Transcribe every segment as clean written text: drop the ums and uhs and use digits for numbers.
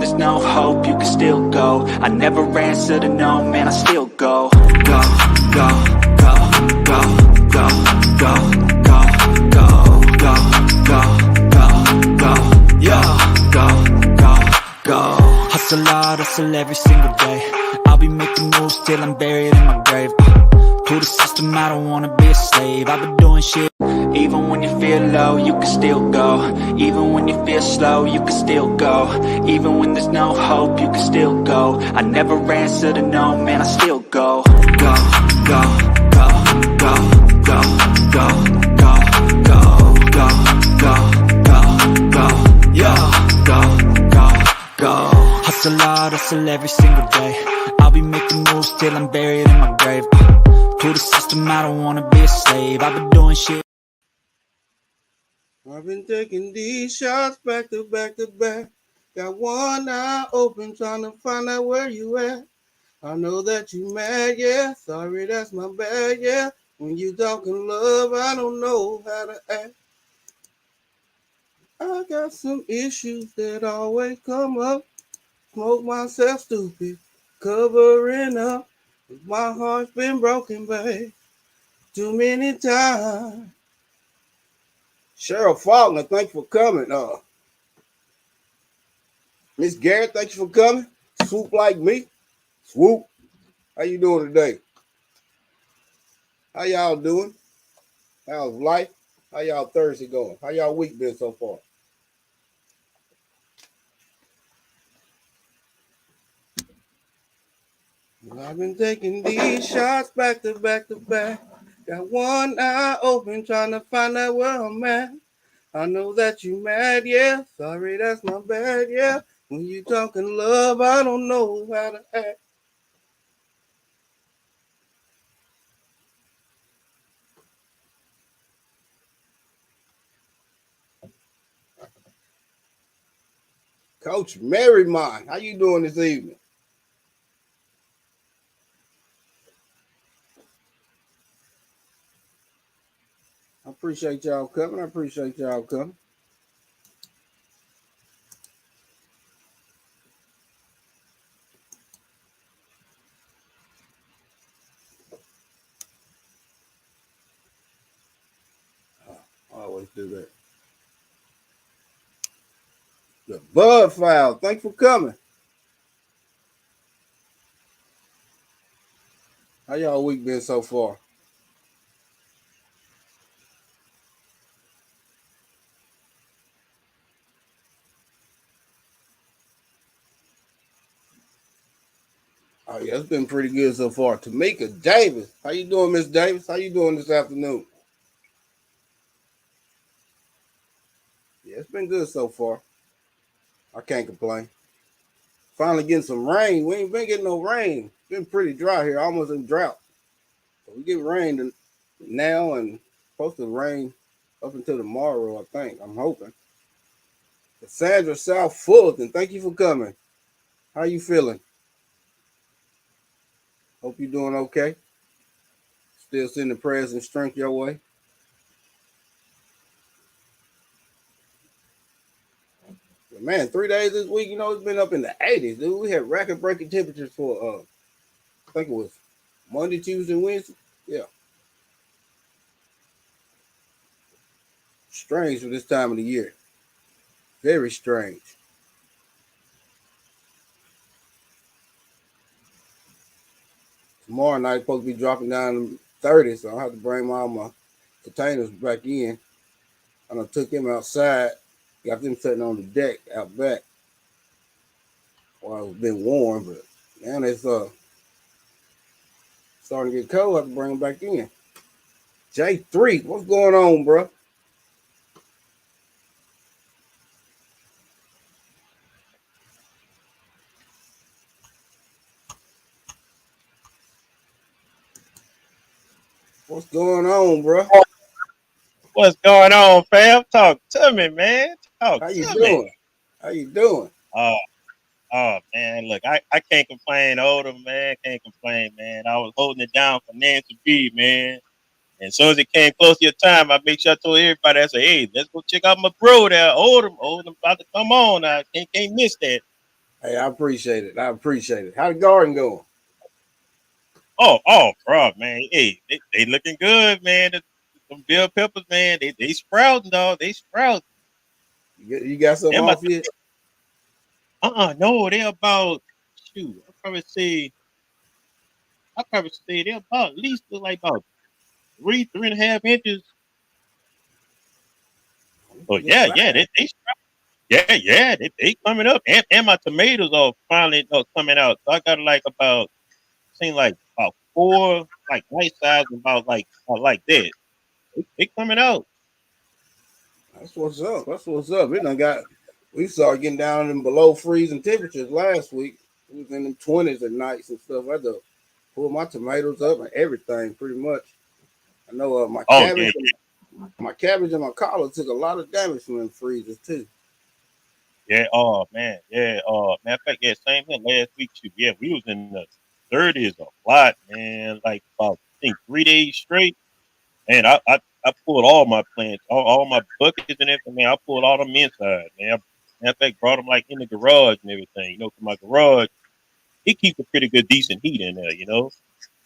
there's no hope, you can still go. I never answer to no, man, I still go. Go, go, go, go, go, go, go, go, go, go, go, go, yeah, go, go, go. Hustle hard, hustle every single day. I'll be making moves till I'm buried in my grave. To the system, I don't wanna be a slave. I've been doing shit. Even when you feel low, you can still go. Even when you feel slow, you can still go. Even when there's no hope, you can still go. I never answer to no, man, I still go. Go, go, go, go, go, go, go, go, go, go, go, go, yeah, go, go, go. Hustle hard, hustle every single day. I'll be making moves till I'm buried in my grave. To the system, I don't wanna be a slave. I've been doing shit. I've been taking these shots back to back to back. Got one eye open trying to find out where you at. I know that you mad, yeah. Sorry, that's my bad, yeah. When you talking love, I don't know how to act. I got some issues that always come up. Smoke myself stupid, covering up. My heart's been broken, babe, too many times. Cheryl Faulkner, thanks for coming. Miss Garrett, thank you for coming. Swoop like me. Swoop. How you doing today? How y'all doing? How's life? How y'all Thursday going? How y'all week been so far? Well, I've been taking these shots back to back to back. Got one eye open trying to find out where I'm at. I know that you mad, yeah. Sorry, that's my bad, yeah. When you talking love, I don't know how to act. Coach Marymont, how you doing this evening? I appreciate y'all coming. I appreciate y'all coming. I always do that. The Bud File, thanks for coming. How y'all week been so far? Oh yeah, it's been pretty good so far. Tamika Davis, how you doing, Miss Davis? How you doing this afternoon? Yeah, it's been good so far. I can't complain. Finally getting some rain. We ain't been getting no rain. It's been pretty dry here, almost in drought. So we get rain now and supposed to rain up until tomorrow, I think. I'm hoping. Cassandra South Fullerton, thank you for coming. How you feeling? Hope you're doing okay. Still sending prayers and strength your way. But man, 3 days this week, it's been up in the 80s, dude. We had record-breaking temperatures for, I think it was Monday, Tuesday, Wednesday. Yeah. Strange for this time of the year. Very strange. Tomorrow night supposed to be dropping down to 30, so I'll have to bring all my containers back in. And I took them outside, got them sitting on the deck out back while it's been warm, but now it's starting to get cold. I have to bring them back in. J3, what's going on, bro? What's going on, bro? What's going on, fam? Talk to me, man. Talk How you to doing? me. How you doing? Oh, man. Look, I can't complain. Older, man. Can't complain, man. I was holding it down for Nancy B, man. And as soon as it came close to your time, I make sure I told everybody, I said, hey, let's go check out my bro there. Oldham about to come on. I can't miss that. Hey, I appreciate it. I appreciate it. How the garden going? Bro, man. Hey, they looking good, man. Them bell peppers, man. They sprouting, dog. They sprouting. You got something Them, off yet? no, they about shoot. I probably say they're about at least like about 3.5 inches. So Good yeah, size. they coming up, and my tomatoes are finally coming out. So I got like about seem like about four like nice size, about like that. They coming out. That's what's up. That's what's up. We started getting down in below freezing temperatures last week. It was in the 20s at nights and stuff. I had to pull my tomatoes up and everything pretty much. I know Oh yeah, my cabbage and my collard took a lot of damage from them freezers too. yeah. Oh man, yeah. Matter of fact, yeah. Same here last week too. Yeah, we was in the 30s a lot, man. Like about I think 3 days straight. And I pulled all my plants, all my buckets and everything. Man, I pulled all them inside, man. Matter of fact, brought them like in the garage and everything. You know, 'cause my garage it keeps a pretty good decent heat in there. You know,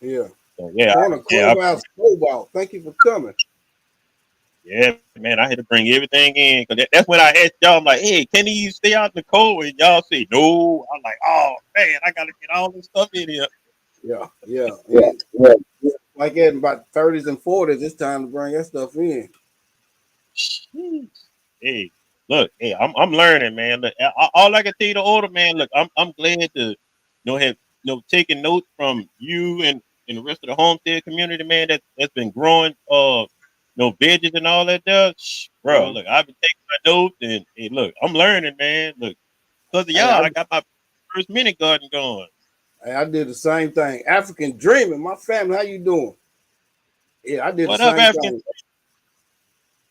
Yeah. so yeah, Corner yeah, Clubhouse Cobalt. Thank you for coming. yeah, man. I had to bring everything in because that's when I asked y'all. I'm like, hey, can you stay out in the cold? And y'all say no. I'm like, oh man, I gotta get all this stuff in here. Yeah, yeah. Yeah, And yeah. like in about 30s and 40s, it's time to bring that stuff in. Jeez. Hey, look, hey, I'm learning, man. Look, all I can tell you to order, man. Look, I'm glad to have taking notes from you and the rest of the homestead community, man. That's been growing veggies and all that there. Bro, Uh, look, I've been taking my notes and hey, look, I'm learning, man. Look, because of hey, y'all, I got my first mini garden going. I did the same thing. African Dreaming, my family, how you doing? Yeah, I did the What up, same African? thing.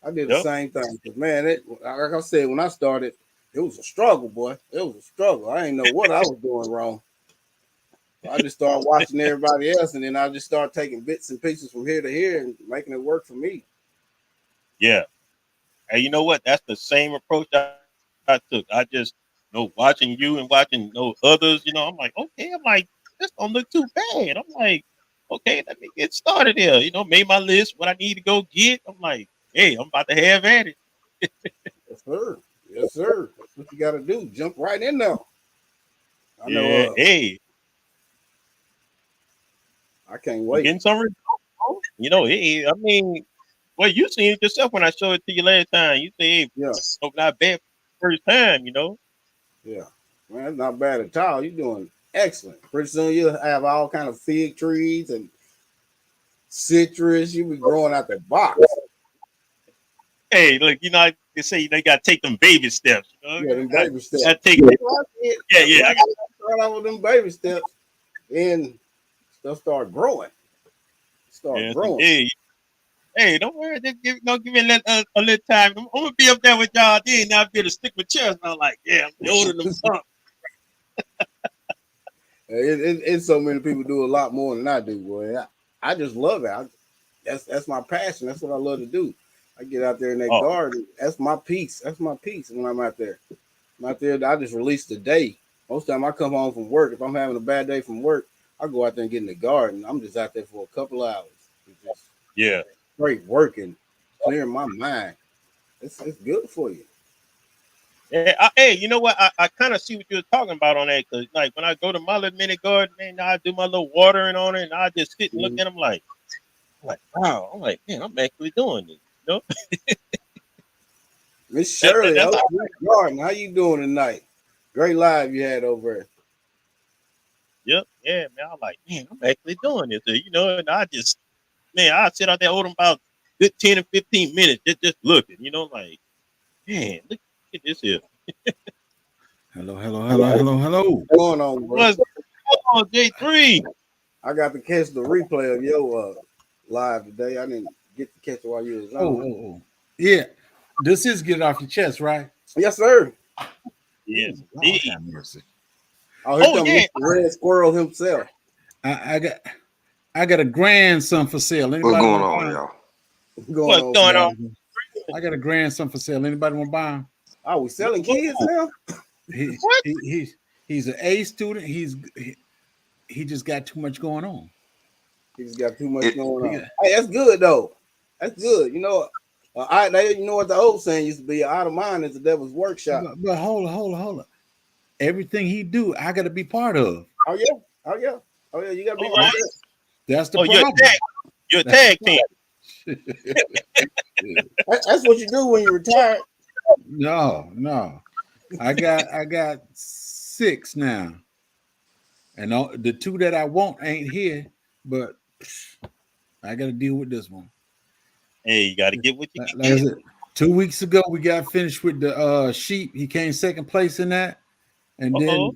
I did the Yep. same thing. Cause man, like I said, when I started, it was a struggle, boy. It was a struggle. I didn't know what I was doing wrong. So I just started watching everybody else, and then I just started taking bits and pieces from here to here and making it work for me. Yeah. And you know what? That's the same approach I took. I just, watching you and watching others, I'm like, okay, I'm like, this don't look too bad. I'm like, okay, let me get started here. Made my list, what I need to go get. I'm like, hey, I'm about to have at it. Yes, sir. Yes, sir. That's what you got to do. Jump right in there. I know. Yeah, hey, I can't I'm wait. getting some results. Bro. Hey, I mean, well, you seen it yourself when I showed it to you last time. You say, hey, Yeah, not bad for the first time. yeah. Man, that's not bad at all. You're doing excellent. Pretty soon you'll have all kind of fig trees and citrus. You'll be growing out the box. Hey, look, they say they gotta take them baby steps. Yeah, them I baby steps. gotta take. That's what I did. Yeah, That's what yeah. I did. I started out with them baby steps, and stuff start growing. Start Yeah. So, growing. hey, don't worry. Just give me a little time. I'm gonna be up there with y'all. Then I'll be able to stick my chest. I'm like, yeah, I'm older than pump. It's so many people do a lot more than I do, boy. I just love it. That's my passion. That's what I love to do. I get out there in that Oh, garden. That's my peace. That's my peace when I'm out there. I'm out there. I just release the day. Most time I come home from work. If I'm having a bad day from work, I go out there and get in the garden. I'm just out there for a couple hours, just yeah. straight working, clearing my mind. It's good for you. Yeah, hey, you know what? I kind of see what you're talking about on that. Cause like when I go to my little mini garden, man, I do my little watering on it, and I just sit and look Mhm. at them like, wow. I'm like, man, I'm actually doing this. Miss That, that, Shirley, that's Oak Creek Garden, how you doing tonight? Great live you had over there. Yep, yeah, man. I'm like, man, I'm actually doing this. And I just, man, I sit out there holding about good 10 and 15 minutes just looking, like, man, look at this here. Hello, hello, hello, hello, hello. What's going on, bro? What's going on, J3? I got to catch the replay of your live today. I didn't get to catch it while you was Oh, on. oh, oh. Yeah. This is get it off your chest, right? Yes, sir. Oh, Yes, Lord indeed. have mercy. Oh, here Oh, comes yeah. Mr. Red Squirrel himself. I got I got a grandson for sale. What's Anybody going want to on, buy him? y'all? What's going What's on, going on? man? I got a grandson for sale. Anybody want to buy him? Oh, we selling kids now? He What? he he He's an A student. He just got too much going on. He's got too much It, going He on. got, Hey, that's good though. That's good. You know, you know what the old saying used to be: "Out of mind is the devil's workshop." but hold on. Everything he do, I got to be part of. Oh yeah, oh yeah, oh yeah. You got to be Oh, right That's the oh, you're a problem. you're a That's the tag team. there. That's what you do when you retire. No. I got 6 now, and the 2 that I want ain't here. But I got to deal with this one. Hey, you got to get what you can Like I get. said, 2 weeks ago we got finished with the sheep. He came second place in that, and Uh-oh.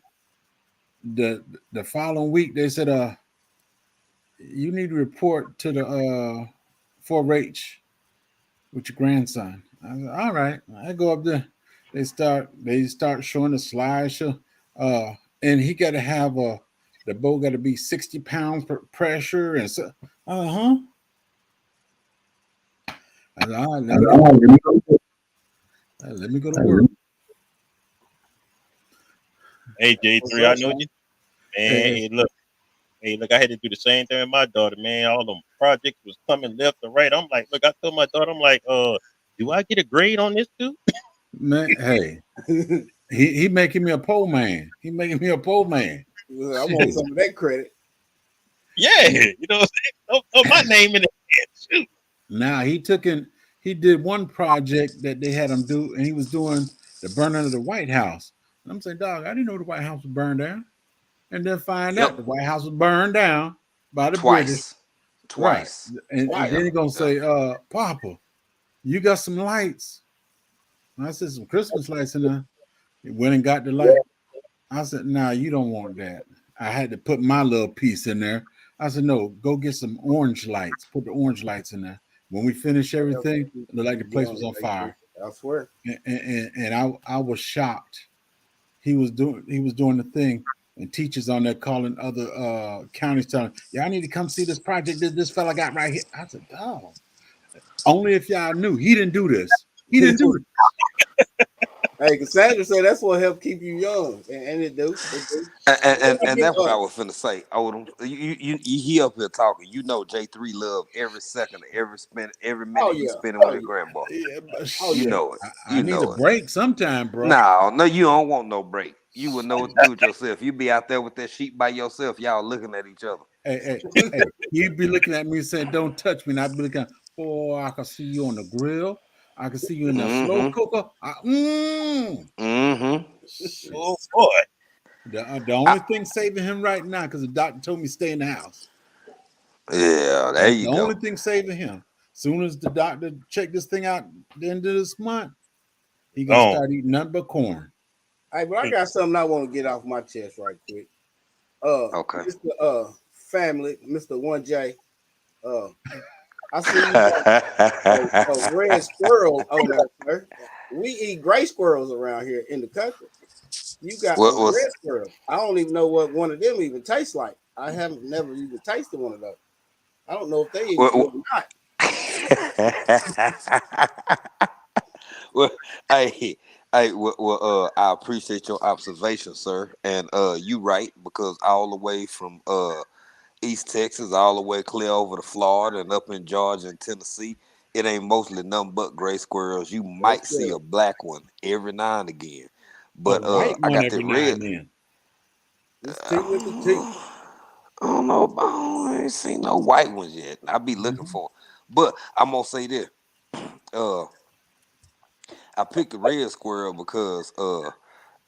then the following week they said, you need to report to the 4-H with your grandson. I said, all right. I go up there. They start showing the slideshow. And he got to have the boat got to be 60 pounds per pressure and so. Uh-huh. I said, all right, let me go to work. Hey, What's J3, I up, know man? you, man. Hey, look, I had to do the same thing with my daughter, man. All them projects was coming left and right. I'm like, look, I told my daughter, I'm like, do I get a grade on this too? Man, hey, he making me a pole man. He making me a pole man. I want some of that credit. Yeah, you know what I'm saying? Throw my name in it. Shoot. Now he did one project that they had him do, and he was doing the burning of the White House. And I'm saying, dog, I didn't know the White House was burned down. And then find yep, out the White House was burned down by the British. twice, Right. twice. And Right. then he gonna Yeah. say, Papa, you got some lights. And I said, some Christmas lights in there. He went and got the light. I said, nah, you don't want that. I had to put my little piece in there. I said, no, go get some orange lights. Put the orange lights in there. When we finish everything, it looked like the place was on fire. I swear. And I was shocked. He was doing the thing, and teachers on there calling other counties telling, yeah, I need to come see this project that this fella got right here. I said, oh, only if y'all knew he didn't do this. He didn't do it. Hey, Cassandra said that's what helped keep you young, and it do. It do. And that's what I was finna say. He up here talking. You know, J3 love every second, every Oh minute you yeah. spending Oh with your yeah. grandboy. Yeah, but Oh You yeah. know it. I You need a know it. break sometime, bro. No, you don't want no break. You would know what to do with yourself. You be out there with that sheep by yourself. Y'all looking at each other. Hey, you'd be looking at me saying, don't touch me. And I'd be looking, oh, I can see you on the grill. I can see you in the slow Mm-hmm. cooker. Mm-hmm. Shit. Oh boy. The only thing saving him right now, because the doctor told me stay in the house. Yeah, there That's you the go. only thing saving him. Soon as the doctor check this thing out the end of this month, he gonna Gone. start eating nothing but corn. Hey, but I got something I want to get off my chest right quick. Okay. Mr. Family, Mr. 1J. I see you got a red squirrel on there, sir. We eat gray squirrels around here in the country. You got a what was red squirrel. I don't even know what one of them even tastes like. I haven't never even tasted one of those. I don't know if they even what, good what or not. well, I appreciate your observation, sir. And you right, because all the way from East Texas, all the way clear over to Florida and up in Georgia and Tennessee, it ain't mostly nothing but gray squirrels. You Red might see squirrel. a black one every now and again. A But white I one got that every now red. and then. It's T with the T. I don't know. I ain't seen no white ones yet. I be looking Mhm. for 'em. But I'm gonna say this. Uh, I picked the red squirrel because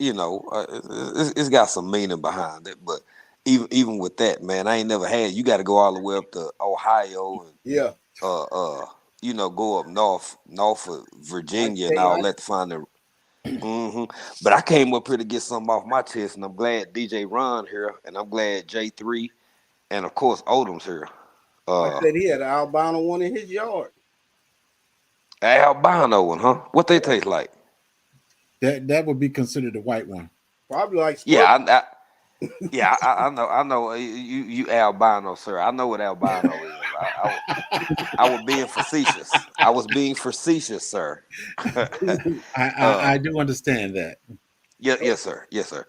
it's got some meaning behind it. But even with that, man, I ain't never had. You got to go all the way up to Ohio and Yeah. uh uh go up north of Like Virginia and all chaos. that to find the. But I came up here to get something off my chest, and I'm glad DJ Ron here, and I'm glad J3, and of course Odom's here. I Uh, said he had an albino one in his yard. albino one, huh? What they Yeah. taste like? That would be considered a white one. Probably like Yeah, squirrel. I know. You albino, sir. I know what albino is. I was being facetious. I was being facetious, sir. I uh, do understand that. Yeah, yes, sir. Yes, sir.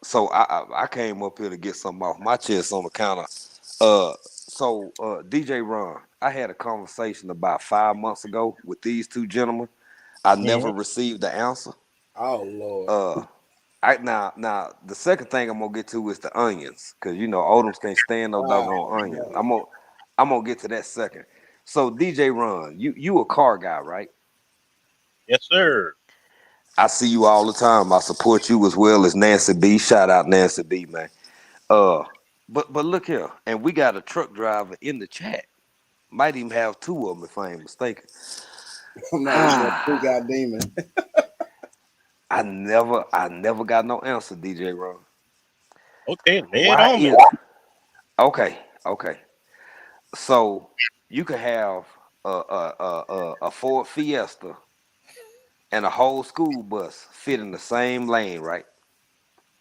So I came up here to get something off my chest on the counter. DJ Ron, I had a conversation about 5 months ago with these two gentlemen. I Mhm. never received the answer. Oh Lord. Uh, I now the second thing I'm gonna get to is the onions, cause Odoms can't stand no doggone Oh onions. no. I'm gonna get to that second. So DJ Ron, you a car guy, right? Yes, sir. I see you all the time. I support you as well as Nancy B. Shout out Nancy B, man. Uh, but look here, and we got a truck driver in the chat. Might even have two of them if I ain't mistaken. I'm not even gonna freak out demon. I never got no answer, DJ Ron. Okay, lay it Why on me. is okay? Okay, so you could have a Ford Fiesta and a whole school bus fit in the same lane, right?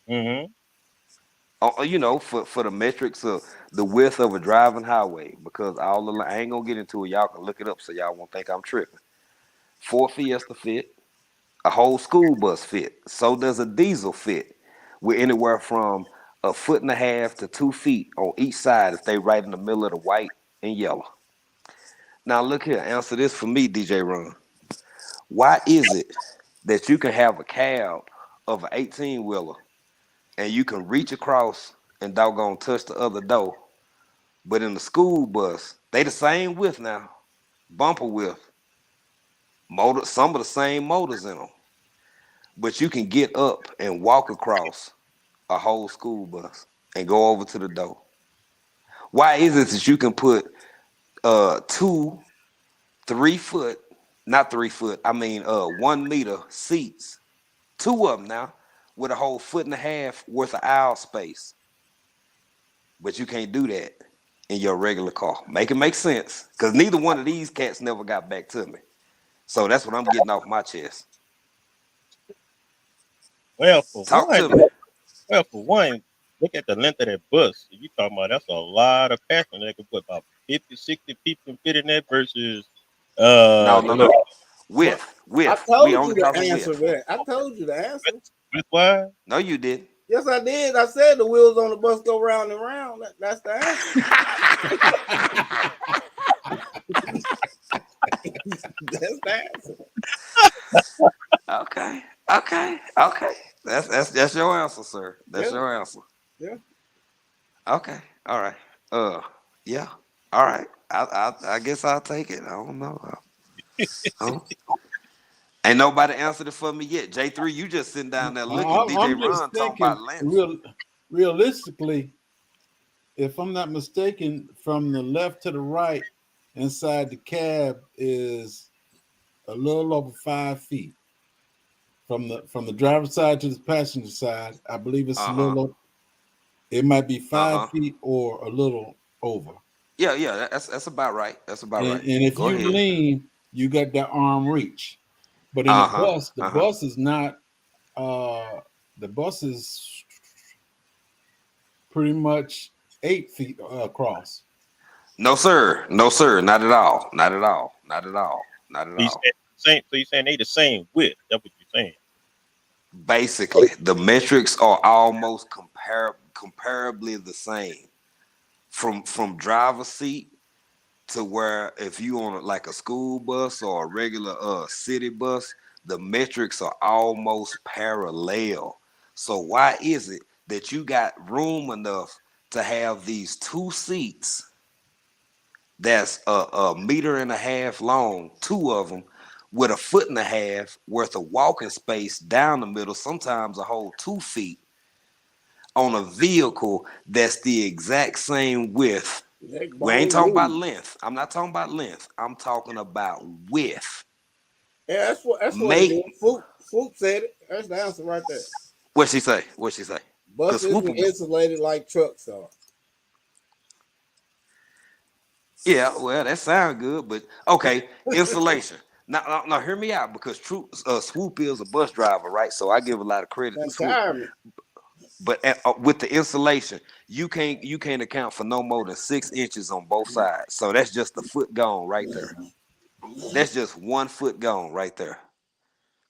Mm-hmm. For the metrics of the width of a driving highway, because I ain't gonna get into it. Y'all can look it up so y'all won't think I'm tripping. Ford Fiesta fit, a whole school bus fit. So does a diesel fit, with anywhere from a foot and a half to 2 feet on each side if they right in the middle of the white and yellow. Now look here, answer this for me, DJ Ron. Why is it that you can have a cab of an 18 wheeler and you can reach across and doggone touch the other door, but in the school bus, they the same width now, bumper width, motor, some of the same motors in them, but you can get up and walk across a whole school bus and go over to the door. Why is it that you can put two 3 foot, not 3 foot, I mean 1 meter seats, two of them now, with a whole foot and a half worth of aisle space, but you can't do that in your regular car? Make it make sense, because neither one of these cats never got back to me. So that's what I'm getting off my chest. Well, for Talk one, to me. look at the length of that bus. You talking about that's a lot of passenger. They could put about 50, 60 people fit in that versus No, the no, little no. But I Width. We told you only the talking answer width. there. I told you the answer. width wise. No, you didn't. Yes, I did. I said the wheels on the bus go round and round. That's the answer. That's the answer. Okay. Okay. Okay. That's your answer, sir. That's Yeah, your answer. yeah. Okay. All right. Uh yeah. All right. I guess I'll take it. I don't know. Huh? Ain't nobody answered it for me yet. J3, you just sitting down there looking. DJ I'm just Ron talking about thinking, length. realistically, if I'm not mistaken, from the left to the right inside the cab is a little over 5 feet. From the driver's side to the passenger side, I believe it's a Uh-huh. little. It might be five Uh-huh. feet or a little over. Yeah, yeah, that's about right. That's about And, right. and if Go you ahead. lean, you got that arm reach. But in Uh-huh. the Uh-huh. bus is not. Uh, the bus is pretty much 8 feet across. No, sir. No, sir. Not at all. Not at all. Not at all. Not at So you all. saying same? So you saying they the same width? That's what you're saying. Basically, the metrics are almost comparably the same. From driver's seat to where if you on like a school bus or a regular city bus, the metrics are almost parallel. So why is it that you got room enough to have these two seats that's a meter and a half long, two of them, with a foot and a half worth of walking space down the middle, sometimes a whole 2 feet, on a vehicle that's the exact same width? Neck We ain't bone talking about loose. length. I'm not talking about length. I'm talking about width. Yeah, that's what it Make is. Swoop said it. That's the answer right there. what she say? What she say? Bus Cause swoop, isn't insulated like trucks are. yeah, well, that sounds good, but okay, insulation. Now, hear me out, because true, Swoop is a bus driver, right? So I give a lot of credit to Swoop. Retirement. But with the insulation, you can't account for no more than 6 inches on both sides. So that's just a foot gone right there. That's just 1 foot gone right there.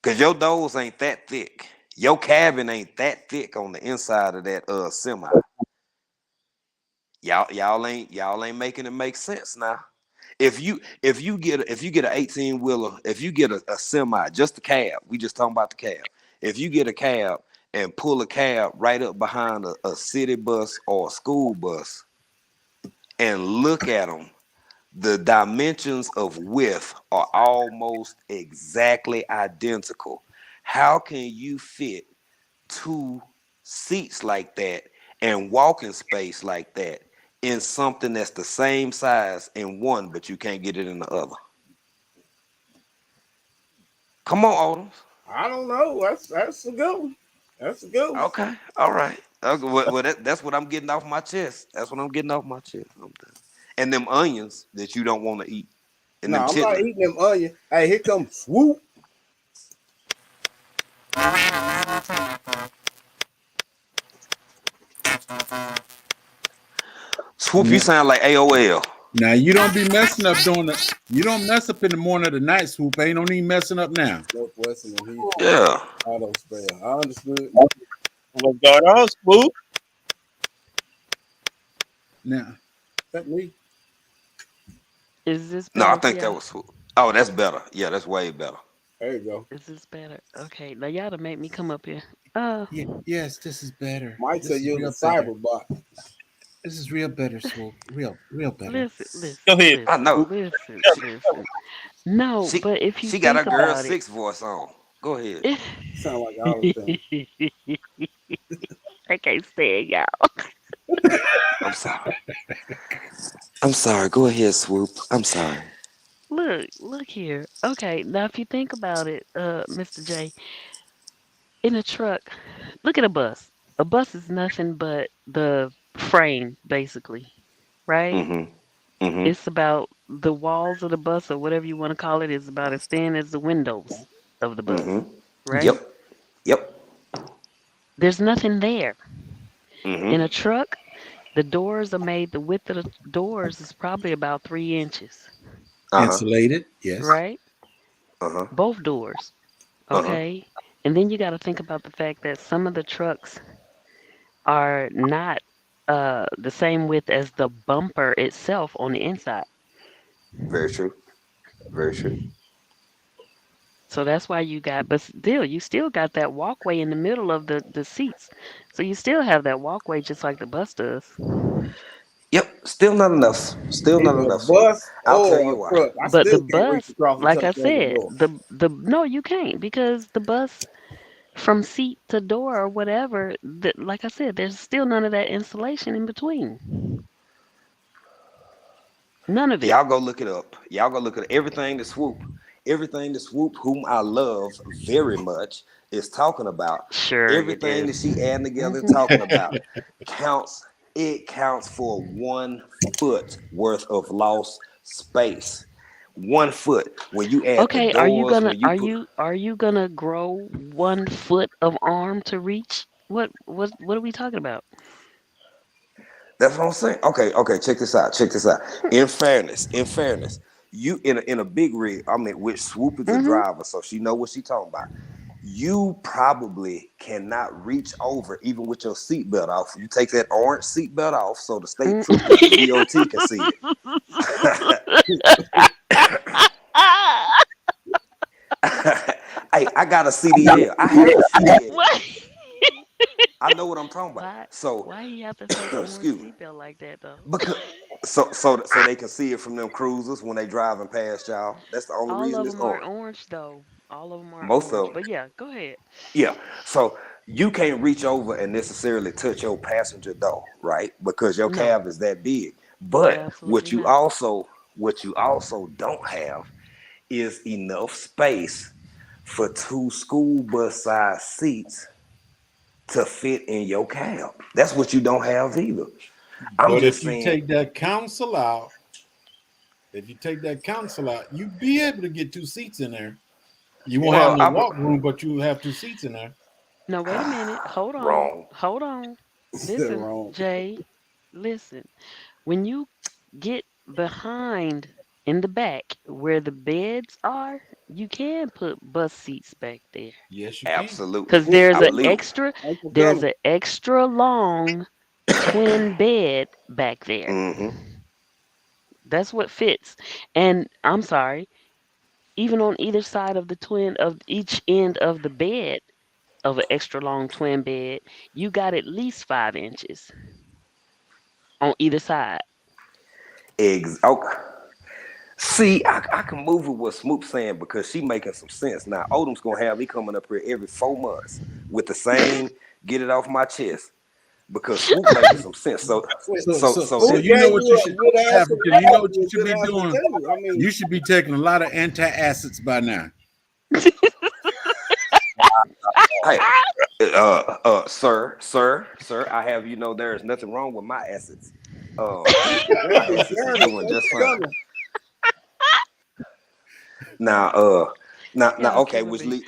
Cause your doors ain't that thick. Your cabin ain't that thick on the inside of that semi. Y'all ain't making it make sense now. If you get an 18 wheeler, if you get a semi, just a cab, we just talking about the cab. If you get a cab and pull a cab right up behind a city bus or a school bus and look at them, the dimensions of width are almost exactly identical. How can you fit two seats like that and walking space like that in something that's the same size in one, but you can't get it in the other? Come on, Odoms. I don't know. That's a good one. That's a good one. Okay, all right. Okay, well that's what I'm getting off my chest. That's what I'm getting off my chest. I'm done. And them onions that you don't want to eat, and No, them I'm not chitlins. eating them onion. Hey, here comes Swoop. Swoop, you Now, sound like AOL. now you don't be messing up doing the. You don't mess up in the morning or the night, Swoop. Ain't no need messing up now. Northwestern and Heath Yeah. auto spell. I understood. What's going on, Spook? Now, That me. Is this No, I better, think that Ti? was Swoop. Oh, that's better. Yeah, that's way better. There you go. Is this better? Okay, now y'all done make me come up here. yeah, yes, this is better. Mike This said is you're the real better. cyber bot. This is real better, Swoop. Real better. Listen, Go listen, ahead. I listen, know. listen, listen. No, She but if you she got her think girl about it, six voice on. Go ahead. Sound like all of them. I can't stand y'all. I'm sorry. I'm sorry. Go ahead, Swoop. I'm sorry. Look here. Okay, now if you think about it, Mr. J, in a truck, look at a bus. A bus is nothing but the frame, basically, right? Mm-hmm. Mm-hmm. It's about the walls of the bus or whatever you want to call it is about as thin as the windows of the bus, Mm-hmm. right? Yep. Yep. There's nothing there. In Mm-hmm. a truck, the doors are made, the width of the doors is probably about 3 inches, Uh-huh. Insulated, yes. right? Uh-huh. Both doors, Uh-huh. okay? And then you got to think about the fact that some of the trucks are not the same width as the bumper itself on the inside. Very true. Very true. So that's why you got, but still, you still got that walkway in the middle of the seats. So you still have that walkway just like the bus does. Yep. Still not enough. Still not Either a enough, Swoop. bus I'll tell or you a why. truck. I But the still can't reach bus, across and like I touch the other said, door. the no, you can't because the bus from seat to door or whatever, like I said, there's still none of that insulation in between. None of it. Y'all go look it up. Y'all go look at everything that Swoop. Everything that Swoop, whom I love very much, is talking about. Sure you Everything do. that she adding together and Hmm. talking about counts. It counts for 1 foot worth of lost space. 1 foot. When you add the Okay, doors, when you put are you gonna grow 1 foot of arm to reach? What are we talking about? that's what I'm saying. Okay, okay, check this out. Check this out. In fairness, you in a big rig, I mean, which Swoop is the Hmm. driver, so she know what she talking about. You probably cannot reach over even with your seatbelt off. You take that orange seatbelt off so the state troopers and DOT can see it. Hey, I got a CDL. I have a CDL. What? I know what I'm talking about. Why? So, Why you have to say the orange excuse me. seatbelt like that though? Because so they can see it from them cruisers when they driving past y'all. That's the only All reason of it's them aren't orange. orange though. All of them aren't Most of orange. them, But yeah, go ahead. yeah. So you can't reach over and necessarily touch your passenger door, right? Because your No, cab is that big. But absolutely not. what you also don't have is enough space for two school bus size seats to fit in your cab. That's what you don't have either. I'm But just if you saying, take that council out, you be able to get two seats in there. You won't have well, no walk room, but you have two seats in there. No, wait a minute. Hold on. wrong. Hold on. They're Listen, wrong. Jay. Listen. When you get behind in the back where the beds are, you can put bus seats back there. Yes, you can. Absolutely. Cause Swoop, I swoop. believe. Thanks for there's coming. an extra long twin bed back there. Mm-hmm. That's what fits. And I'm sorry, even on either side of the twin of each end of the bed of an extra long twin bed, you got at least 5 inches on either side. Okay. See, I can move with what Smoop's saying because she making some sense. Now, Odom's gonna have me coming up here every 4 months with the same get it off my chest because Swoop making some sense. So, Swoop, So Swoop this you know gave what you you a should good answer. African, I you know gave what you you a should good be answer doing? too. I mean, You should be taking a lot of antacids by now. hey, sir, I have you know there is nothing wrong with my assets. My thank you, assets is sir. doing Thanks just for fine. coming. Now, Y'all okay, killing me.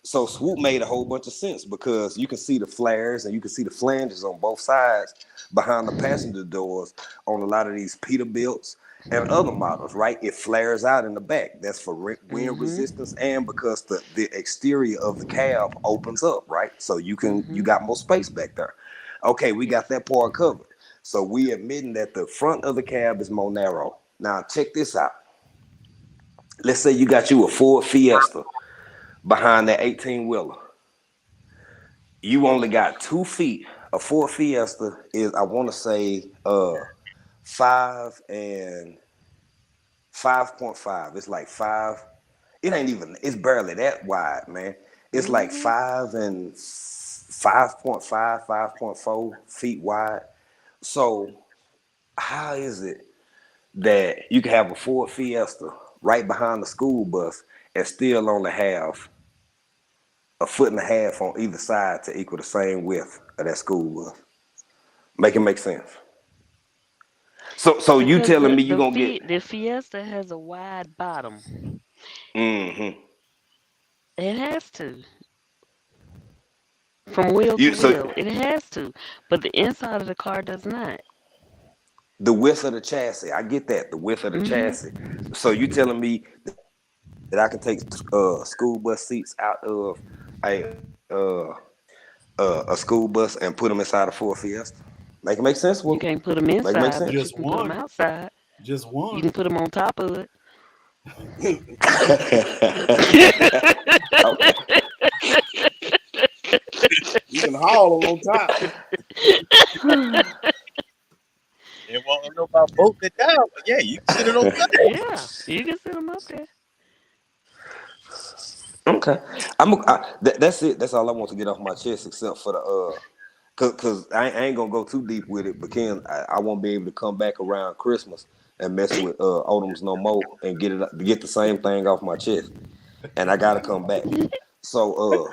so Swoop made a whole bunch of sense because you can see the flares and you can see the flanges on both sides behind the passenger doors on a lot of these Peterbilts and other models, right? It flares out in the back. That's for wind resistance Mhm. and because the exterior of the cab opens up, right? So you Mhm. got more space back there. Okay, we got that part covered. So we admitting that the front of the cab is more narrow. Now check this out. Let's say you got you a Ford Fiesta behind that 18 wheeler. You only got 2 feet. A Ford Fiesta is, I want to say, 5.5. It's like 5. It ain't even. It's barely that wide, man. It's like Mhm. 5.5, 5.4 feet wide. So how is it that you can have a Ford Fiesta right behind the school bus and still only have a foot and a half on either side to equal the same width of that school bus? Make it make sense. So you Because telling me you gonna get the Fiesta has a wide bottom. mm-hmm. It has to, from wheel to You so wheel. It has to, but the inside of the car does not. the width of the chassis, I get that, the width of the chassis. Mhm. So you telling me that I can take school bus seats out of a a school bus and put them inside a Ford Fiesta? Make it make sense? Well, You can't put them make it make inside, sense? but you Just can put them one. outside. Just You one. can put them on top of it. Okay. You can haul them on top. They want to know about bolting it down, but yeah, you can sit it on top. Yeah, you can sit them up there. Okay. That's it. That's all I want to get off my chest, except for the cause I ain't gonna go too deep with it because I won't be able to come back around Christmas and mess with Odoms no more and get the same thing off my chest. And I gotta come back. So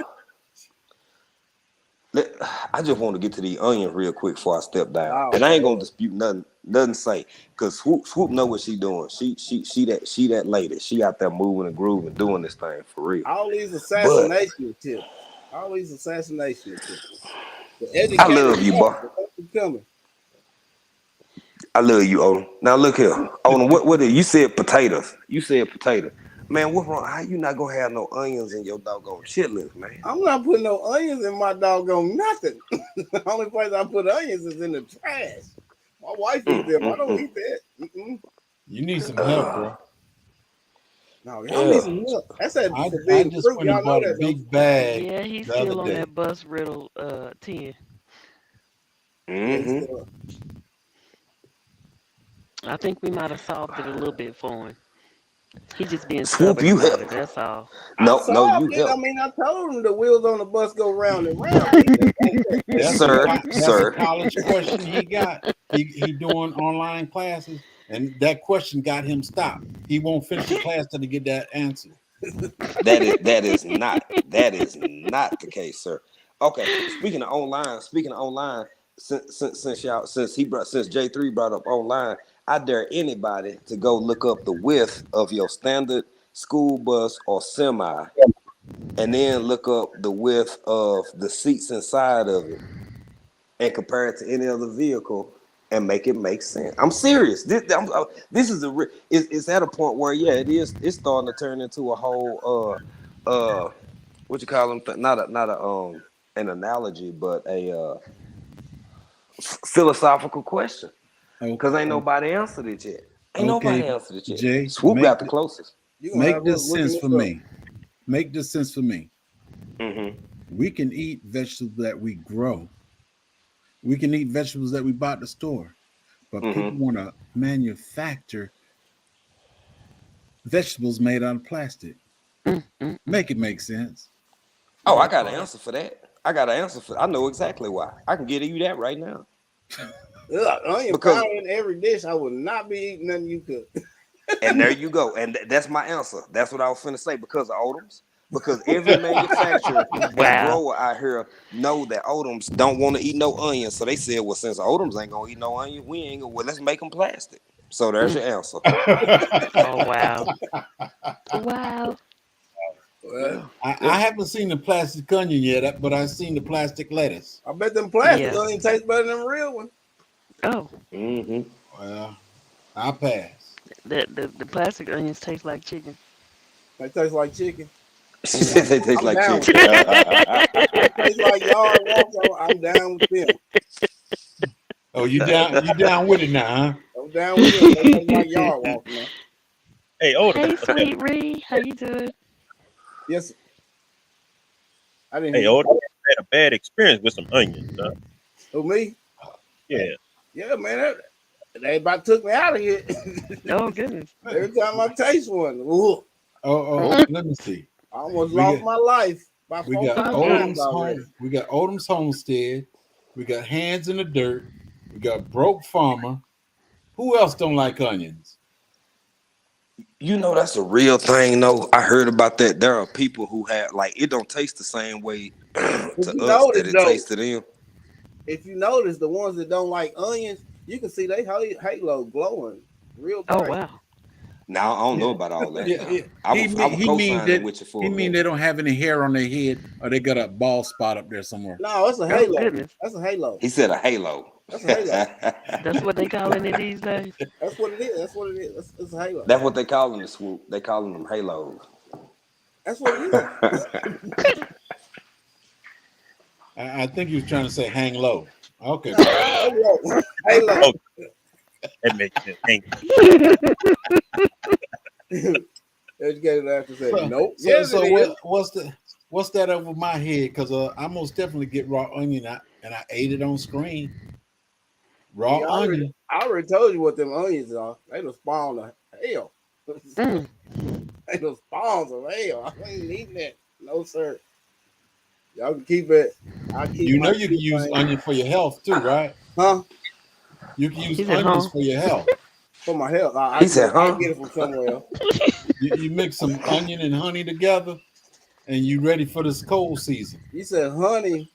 let, I just want to get to the onion real quick before I step down. Oh And I ain't gonna man, dispute nothing say. Cause Swoop know what she doing. She that lady. She out there moving and grooving, doing this thing for real. all these But assassination tips. All these assassination tips. The I educated love you, boy. pastor. Thanks for coming. I love you, Odom. Now look here, Odom. What did you said potatoes? You said potato. Man, what's wrong? How you not gonna have no onions in your doggone chitlins, man? I'm not putting no onions in my doggone nothing. The only place I put onions is in the trash. My wife eats them. I don't Mm. eat that. Mm-mm. You need some help, bro. No, y'all need Yeah. some milk. That's that I forbidden just fruit. went and Y'all know bought a that, don't big bag Yeah, he's the other still on day. that bus riddle 10. you? Yeah, Mm-hmm. I think we might have solved it a little bit for him. He just being Swoop, stubborn you about help. it. That's all. I No, solved you it. I help, mean, I told him the wheels on the bus go round and round. He just ain't that That's a sir, that's a sir. college question he got. He doing online classes, and that question got him stopped. He won't finish the class till he get that answer. That is not the case, sir. Okay, speaking of online, since J3 brought up online, I dare anybody to go look up the width of your standard school bus or semi, and then look up the width of the seats inside of it, and compare it to any other vehicle. and make it make sense. I'm serious. This is it's at a point where it is. It's starting to turn into a whole what you call them? Not a an analogy, but a philosophical question. Cause ain't Okay, nobody answered it yet. Ain't okay, nobody answered it yet. Jay, Swoop got the closest. You gonna make have us this looking sense for this up. me. Make this sense for me. Mm-hmm. We can eat vegetables that we grow. We can eat vegetables that we bought at the store, but people Mm-hmm. want to manufacture vegetables made out of plastic. Make it make sense. Oh, I That got an part. answer for that. I know exactly why. I can get you that right now. Ugh, onion Because powder in every dish. I would not be eating nothing you cook. and there you go. And that's my answer. That's what I was finna say because of Odoms. Because every manufacturer and Wow. grower out here know that Odoms don't want to eat no onion. So they said, well, since Odoms ain't gonna eat no onion, we ain't gonna well, let's make them plastic. So there's Mm. your answer. Oh wow. Wow. Well, Yeah. I haven't seen the plastic onion yet, but I've seen the plastic lettuce. I bet them plastic Yeah. onion taste better than the real one. Oh, Mm-hmm. Well, I pass. the plastic onions taste like chicken. They taste like chicken. She Mm. said they taste I'm like down with chicken. that. They taste like yard walks. I'm down with them. Oh, you down? You down with it now, huh? I'm down with them. They taste like yard walks now. Hey, Odom, Hey, sweet Ree, how you doing? Yes, I didn't hey, hear you. Odom, had a bad experience with some onions, huh? Who me? Yeah. Yeah, man. They about took me out of here. Oh goodness. Every time I taste one, ooh, Oh, Mm, let me see. I almost We lost got my life about we four, got five mm, times Odom's already. home. We got Odom's homestead. We got Hands in the Dirt. We got Broke Farmer. Who else don't like onions? You know that's a real thing, though. I heard about that. There are people who have like it don't taste the same way If to you us notice that it though, tastes to them. if you notice the ones that don't like onions, you can see they halo glowing real oh bright. wow. Now I don't Yeah, know about all that. yeah. Now Yeah. I would I would He mean co-sign it that with you he for a mean minute. they don't have any hair on their head or they got a bald spot up there somewhere. No, it's a Oh halo. goodness. That's a halo. He said a halo. That's a halo. That's what they calling it these days. That's what it is. That's what it is. It's a halo. That's what they call them, the swoop. They calling them halos. That's what it is. I think he was trying to say hang low. Okay, No, halo. Halo. Oh, that makes sense. Thank Educated after said, so nope. so Yes, it so is. what's that over my head? Because I most definitely get raw onion and I ate it on screen. Raw Yeah, onion. I already told you what them onions are. They the spawn of hell. Mm. They the spawns of hell. I ain't eating that. No, sir. Y'all can keep it. I keep You my know you can two use things. onion for your health too, right? Huh? You can use He said, onions huh? for your health. For my health. He said, I huh? get it from somewhere else. You mix some onion and honey together, and you ready for this cold season. You said honey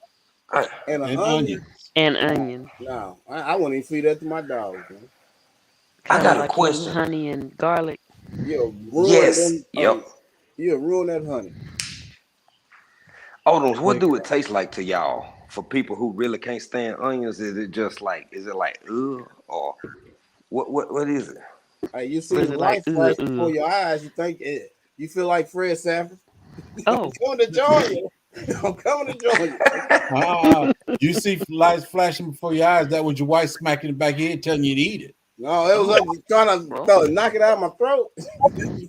I, and an And onion. onions. And onion. No, I wouldn't even feed that to my dogs, man. I Kind of got a like eating question. honey and garlic. You'll ruin Yes. them Yep. onions. You'll ruin that honey. Odoms, what Like, do it taste like to y'all? For people who really can't stand onions, is it like ugh or what is it? Hey, you see Was the it like light flash before ugh? your eyes. You think it. You feel like Fred Sanford. I'm Oh, coming to join you. I'm coming to join you. you see lights flashing before your eyes. That was your wife smacking the back of your head, telling you to eat it. No, it was oh, like trying oh, to knock it out of my throat.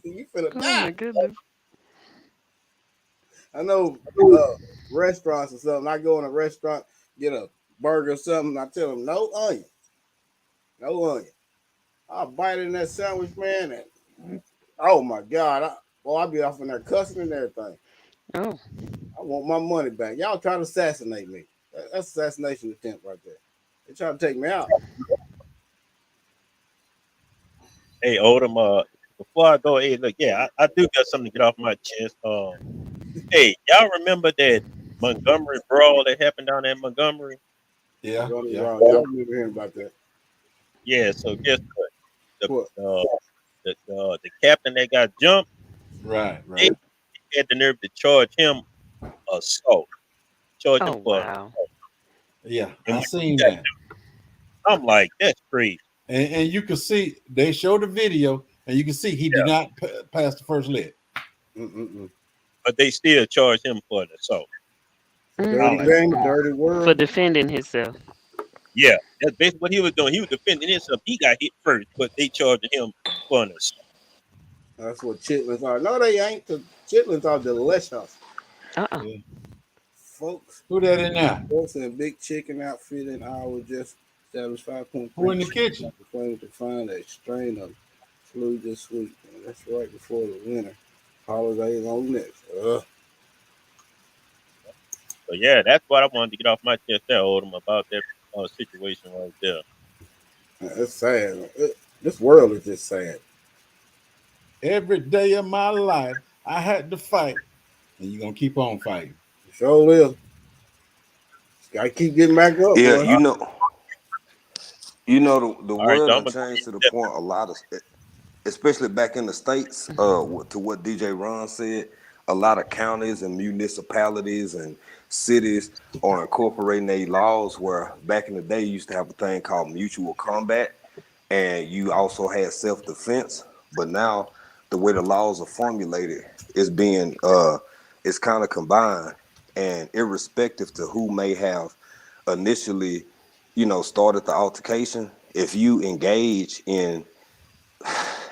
You finna oh die. my goodness. I know restaurants or something. I go in a restaurant, get a burger or something. I tell them no onion, no onion. I'll bite in that sandwich, man. And oh my God, I'll be off in there cussing and everything. Oh, I want my money back. Y'all trying to assassinate me. That's assassination attempt right there. They trying to take me out. Hey, Odom, before I go, hey, look, yeah, I do got something to get off my chest. Hey, y'all remember that Montgomery brawl that happened down there in Montgomery? Yeah, Running yeah. around. Y'all remember hearing about that? Yeah, so guess what? What? The captain that got jumped, Right, they right. had the nerve to charge him assault. Charge him oh for wow. Yeah, and I when he seen got that. I'm like, that's crazy. And you can see they showed the video, and you can see he did Yeah, not pass the first lead. Mm-mm-mm. but they still charge him for the assault. I'm Dirty like, game, Mm-mm-mm. dirty For world. defending himself. yeah, that's basically what he was doing. He was defending himself. He got hit first, but they charged him for an assault. That's what chitlins are. No, they ain't. The chitlins are delicious, Uh-uh. Yeah. folks. Who that in there? Folks in a big chicken outfit, and I was just established Who 5.3 in the kitchen? claim to find a strain of flu this week. And that's right before the winter holidays on next. So yeah, that's what I wanted to get off my chest there, Odom, about that situation right there. That's sad. This world is just sad. Every day of my life, I had to fight, and you're gonna keep on fighting. Sure will. Gotta keep getting back up, Yeah, boy. the All right, world so I'm done gonna go changed to the ahead. point a lot of, especially back in the states. To what DJ Ron said, a lot of counties and municipalities and cities are incorporating their laws where back in the day you used to have a thing called mutual combat, and you also had self defense. But now the way the laws are formulated is being it's kind of combined, and irrespective to who may have initially, started the altercation, if you engage in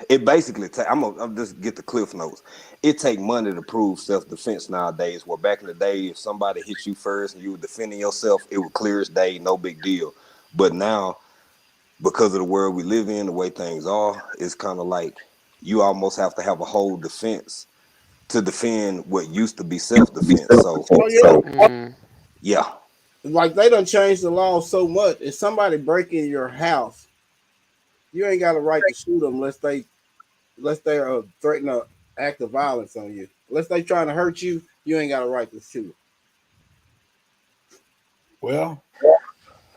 it, basically I'm just get the cliff notes. It take money to prove self defense nowadays. Where back in the day, if somebody hit you first and you were defending yourself, it was clear as day, no big deal. But now, because of the world we live in, the way things are, it's kind of like you almost have to have a whole defense to defend what used to be self defense. So Oh yeah. Mm. yeah, Like they done changed the law so much. If somebody break in your house, you ain't got a right to shoot them unless they are threatening an act of violence on you. Unless they trying to hurt you, you ain't got a right to shoot. Well,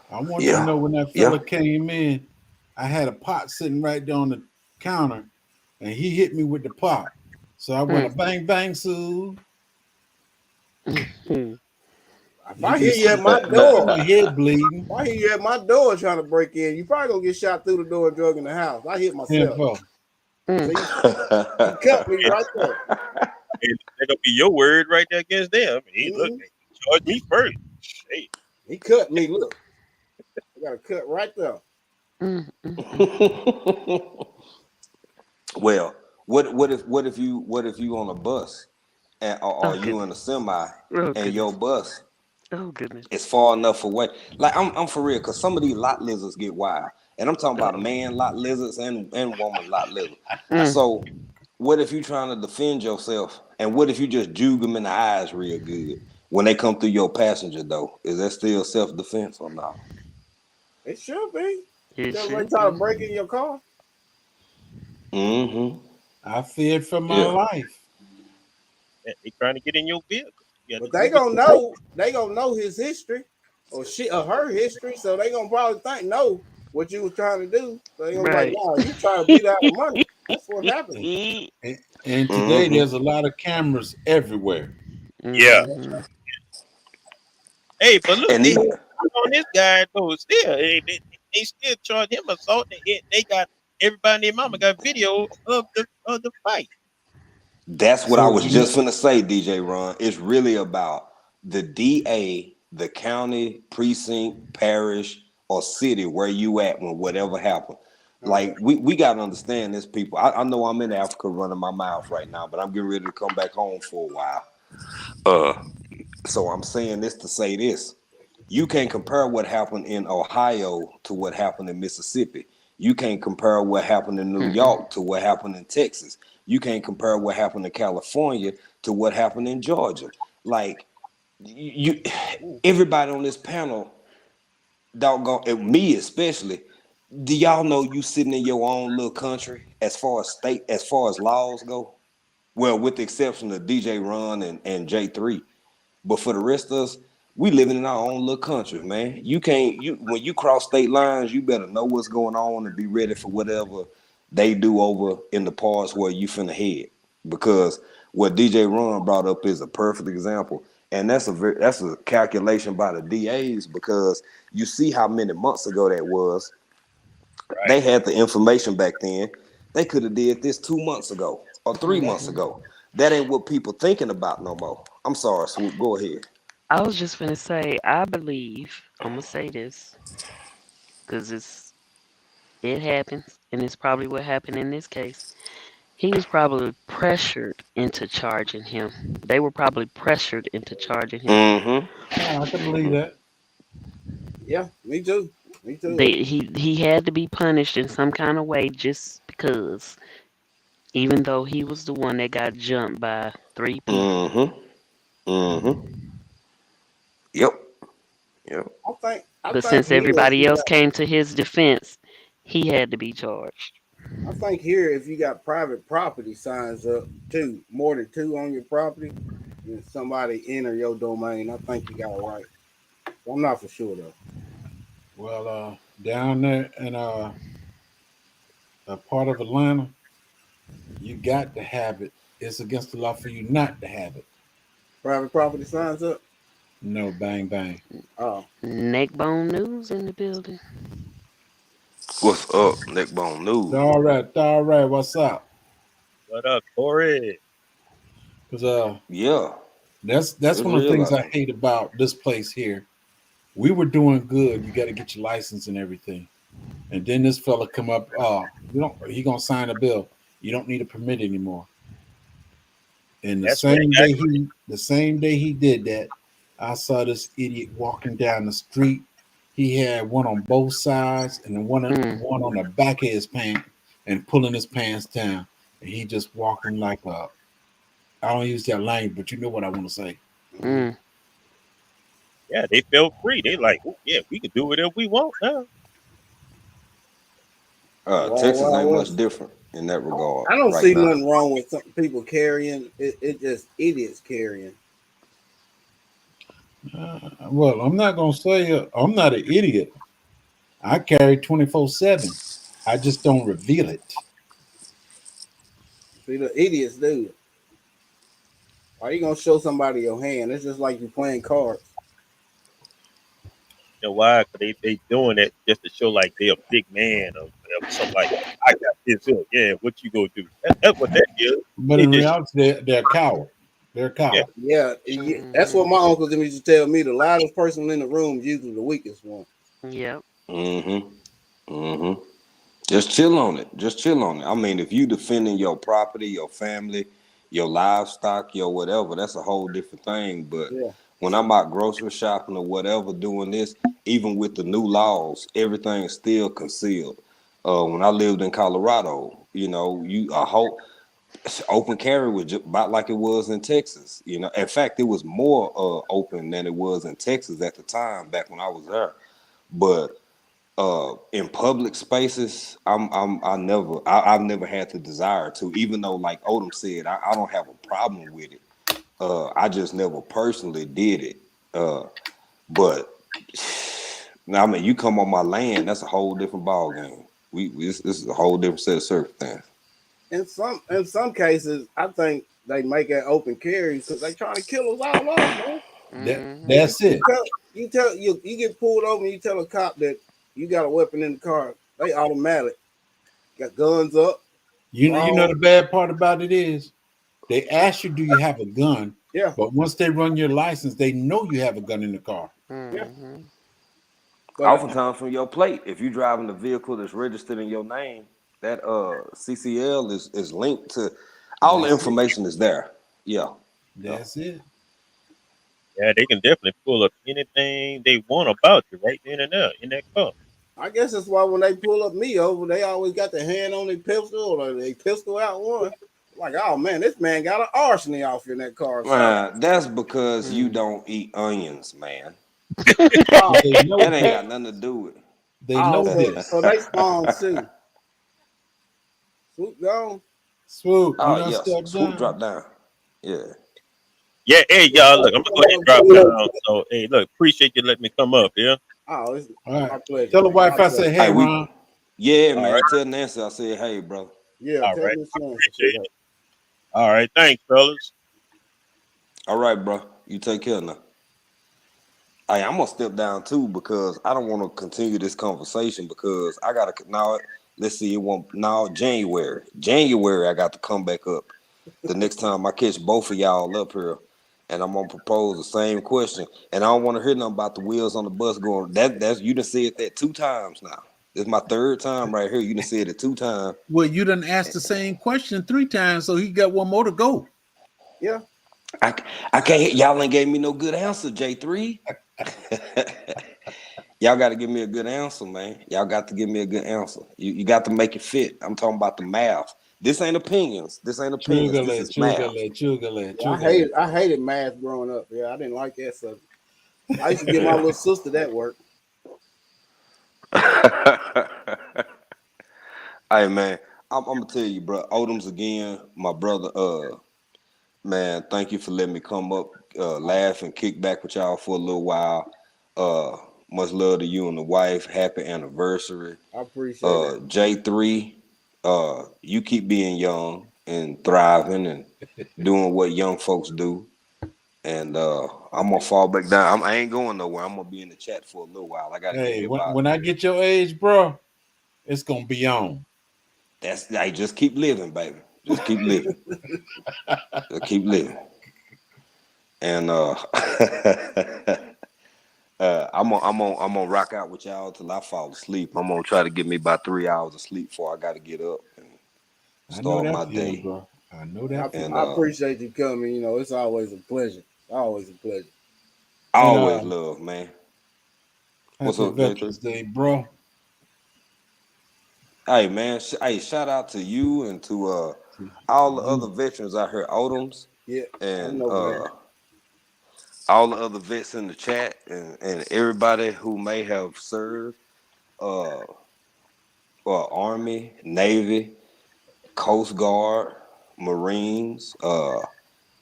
I want you to yeah, know when that yeah. fella came in, I had a pot sitting right there on the counter, and he hit me with the pot. So I went a Mm. bang bang Sue. Mm. If You I can hear you see, at my you see door, my head bleeding. if I hear you at my door trying to break in, you probably gonna get shot through the door and drug in the house. I hit myself. 10-4. Mm. See, he cut me And, right there. and that gonna be your word right there against them. Hey, look, Mhm. they charge me first. Hey, He cut me. Look, I got a cut right there. Mm. Mm. Well, what if you on a bus, and or Oh you in a goodness. semi, Oh and your goodness. bus Oh goodness. is far enough away? Like I'm for real, because some of these lot lizards get wild, and I'm talking about a Uh-oh. man lot lizards and woman lot lizard. Mm. So what if you trying to defend yourself, and what if you just juke them in the eyes real good when they come through your passenger door? Is that still self defense or not? It should be. It Just they should try to be. break in your car. Mm-hmm. I feared for my Yeah. life. they trying to get in your vehicle. You got But to they do what gonna know. They gonna know his history, or she or her history. So they gonna probably know what you was trying to do. So they gonna be like, Right. "Wow, you trying to beat out the money." That's what happened. And today Mm-hmm. there's a lot of cameras everywhere. Yeah. Mm-hmm. Hey, but look, And they he on this guy though. Still, they still charge him assault. They got everybody and their mama got video of the fight. That's what I So was just gonna say, DJ Ron. It's really about the DA, the county, precinct, parish, or city where you at when whatever happened. All right. Like we gotta understand this, people. I know I'm in Africa running my mouth right now, but I'm getting ready to come back home for a while. Uh, so I'm saying this to say this. You can't compare what happened in Ohio to what happened in Mississippi. You can't compare what happened in New Mm-mm. York to what happened in Texas. You can't compare what happened in California to what happened in Georgia. Like you, everybody on this panel, doggone and me especially. Do y'all know you sitting in your own little country as far as state, as far as laws go? Well, with the exception of DJ Ron and J3. But for the rest of us, we living in our own little country, man. You can't you when you cross state lines, you better know what's going on and be ready for whatever they do over in the parts where you finna head. Because what DJ Ron brought up is a perfect example. And that's a calculation by the DAs because you see how many months ago that was. Right. They had the information back then. They could have did this 2 months ago or 3 months Mhm. ago. That ain't what people thinking about no more. I'm sorry, Swoop. Go ahead. I was just gonna say, I believe I'm gonna say this because it happens, and it's probably what happened in this case. He was probably pressured into charging him. They were probably pressured into charging him. Mm-hmm. I can believe Mm-hmm. that. Yeah, me too. Me too. He had to be punished in some kind of way just because, even though he was the one that got jumped by three people. Mm-hmm. Mm-hmm. Yep. Yep. I But think since here if everybody you else got came to his defense, he had to be charged. I think here if you got private property signs up more than two on your property, and somebody enter your domain, I think you got a right. I'm not for sure though. Well, down there in a part of Atlanta, you got to have it. It's against the law for you not to have it. Private property signs up. No, bang bang. Oh, Neckbone News in the building. What's up, Neckbone News? All right. What's up? What up, Corey? Because Yeah, that's it's one of the real things out I there. hate about this place here. We were doing good. You got to get your license and everything. And then this fella come up. You don't. He gonna sign a bill. You don't need a permit anymore. And That's what the same day he did that, I saw this idiot walking down the street. He had one on both sides and then Mm, one on the back of his pants and pulling his pants down. And he just walking like a, I don't use that language, but you know what I want to say. mhm. mm, yeah, they felt free. They like, oh, yeah, we can do whatever we want now. The wild, Texas wild ain't much west. different in that regard I don't right see now. nothing wrong with some people carrying. It just idiots carrying. Well, I'm not gonna say I'm not an idiot. I carry 24/7. I just don't reveal it. See the idiots do. Why you gonna show somebody your hand? It's just like you playing cards. You know why? Because they doing that just to show like they're a big man or whatever. Something like, I got this here. Yeah, what you gonna do? That's what that is. But They in just, reality, they're a coward. They're a yeah, coward. Yeah, that's what mhm. my uncles used to tell me. The loudest person in the room is usually the weakest one. Yep. Mm-hmm. Mm-hmm. Just chill on it. Just chill on it. I mean, if you defending your property, your family, your livestock, your whatever, that's a whole different thing. But Yeah, when I'm out grocery shopping or whatever doing this, even with the new laws, everything's still concealed. When I lived in Colorado, you a whole open carry was just about like it was in Texas. In fact, it was more open than it was in Texas at the time back when I was there. But in public spaces, I've never had the desire to, even though like Odom said, I don't have a problem with it. I just never personally did it. But now, I mean, you come on my land, that's a whole different ball game. This is a whole different set of circumstances. in some cases, I think they make that open carry because they trying to kill us all off, man. Mhm. That's it. You get pulled over and you tell a cop that you got a weapon in the car, they automatic got guns up, You know drawn. the bad part about it is they ask you, do you have a gun? Yeah, But once they run your license, they know you have a gun in the car. yeah. Mhm. But Oftentimes from your plate, if you're driving a vehicle that's registered in your name, that CCL is linked to all the That's it. information is there. Yeah. Yeah. That's it. yeah, they can definitely pull up anything they want about you right then and there in that car. I guess that's why when they pull up me over, they always got their hand on their pistol or they pistol out one. Like, oh man, this man got an arsenal off in that car or something. That's because you Mm. don't eat onions, man. Oh, But they know That ain't this. got nothing to do with They oh, know so this. they spawn too. Swoop gone. Swoop, you Oh done yes, stepped swoop down. drop down. Yeah. Yeah, hey y'all, look, I'm gonna go ahead and drop down. So, hey, look, appreciate you letting me come up. Yeah, Oh, it's All right. my pleasure, Tell the man. My wife I pleasure. said, hey, Hey, Ron. all right, man. Tell Nancy I said, hey, bro. Yeah, all tell right, me I son. appreciate it. All right, thanks, fellas. All right, bro. You take care now. Hey, I'm gonna step down too because I don't want to continue this conversation because I gotta now. Let's see, it won't now January. January, I got to come back up. The next time I catch both of y'all up here, and I'm gonna propose the same question. And I don't want to hear nothing about the wheels on the bus going. That's you done said that 2 times now. It's my third time right here. You done said it 2 times. Well, you done asked the same question 3 times, so he got one more to go. Yeah. I, I can't. Y'all ain't gave me no good answer, J3. Y'all got to give me a good answer, man. Y'all got to give me a good answer. You got to make it fit. I'm talking about the math. This ain't opinions. This ain't opinions. This is math. Yeah, I hated math growing up. Yeah, I didn't like that subject. I used to give my little sister that work. Hey man, I'm gonna tell you, bro. Odoms again, my brother. Man, thank you for letting me come up, laugh and kick back with y'all for a little while. Uh, much love to you and the wife. Happy anniversary. I appreciate it. J3, you keep being young and thriving and doing what young folks do. And I'm gonna fall back down. I ain't going nowhere. I'm gonna be in the chat for a little while. I gotta give Hey, me about. when I get your age, bro, it's gonna be on. That's I just keep living, baby. Just keep living. Just keep living. And I'm gonna rock out with y'all till I fall asleep. I'm gonna try to get me about 3 hours of sleep before I gotta get up and I know start that my feeling, day. bro. I know that feeling. And I appreciate you coming. You know, it's always a pleasure. Always a pleasure. And always love, man. What's happy up, J3? Veterans Day, bro. Hey man, hey, shout out to you and to all the other veterans out here, Odoms, Yeah, I and know, man. all the other vets in the chat, and everybody who may have served, uh, Army, Navy, Coast Guard, Marines,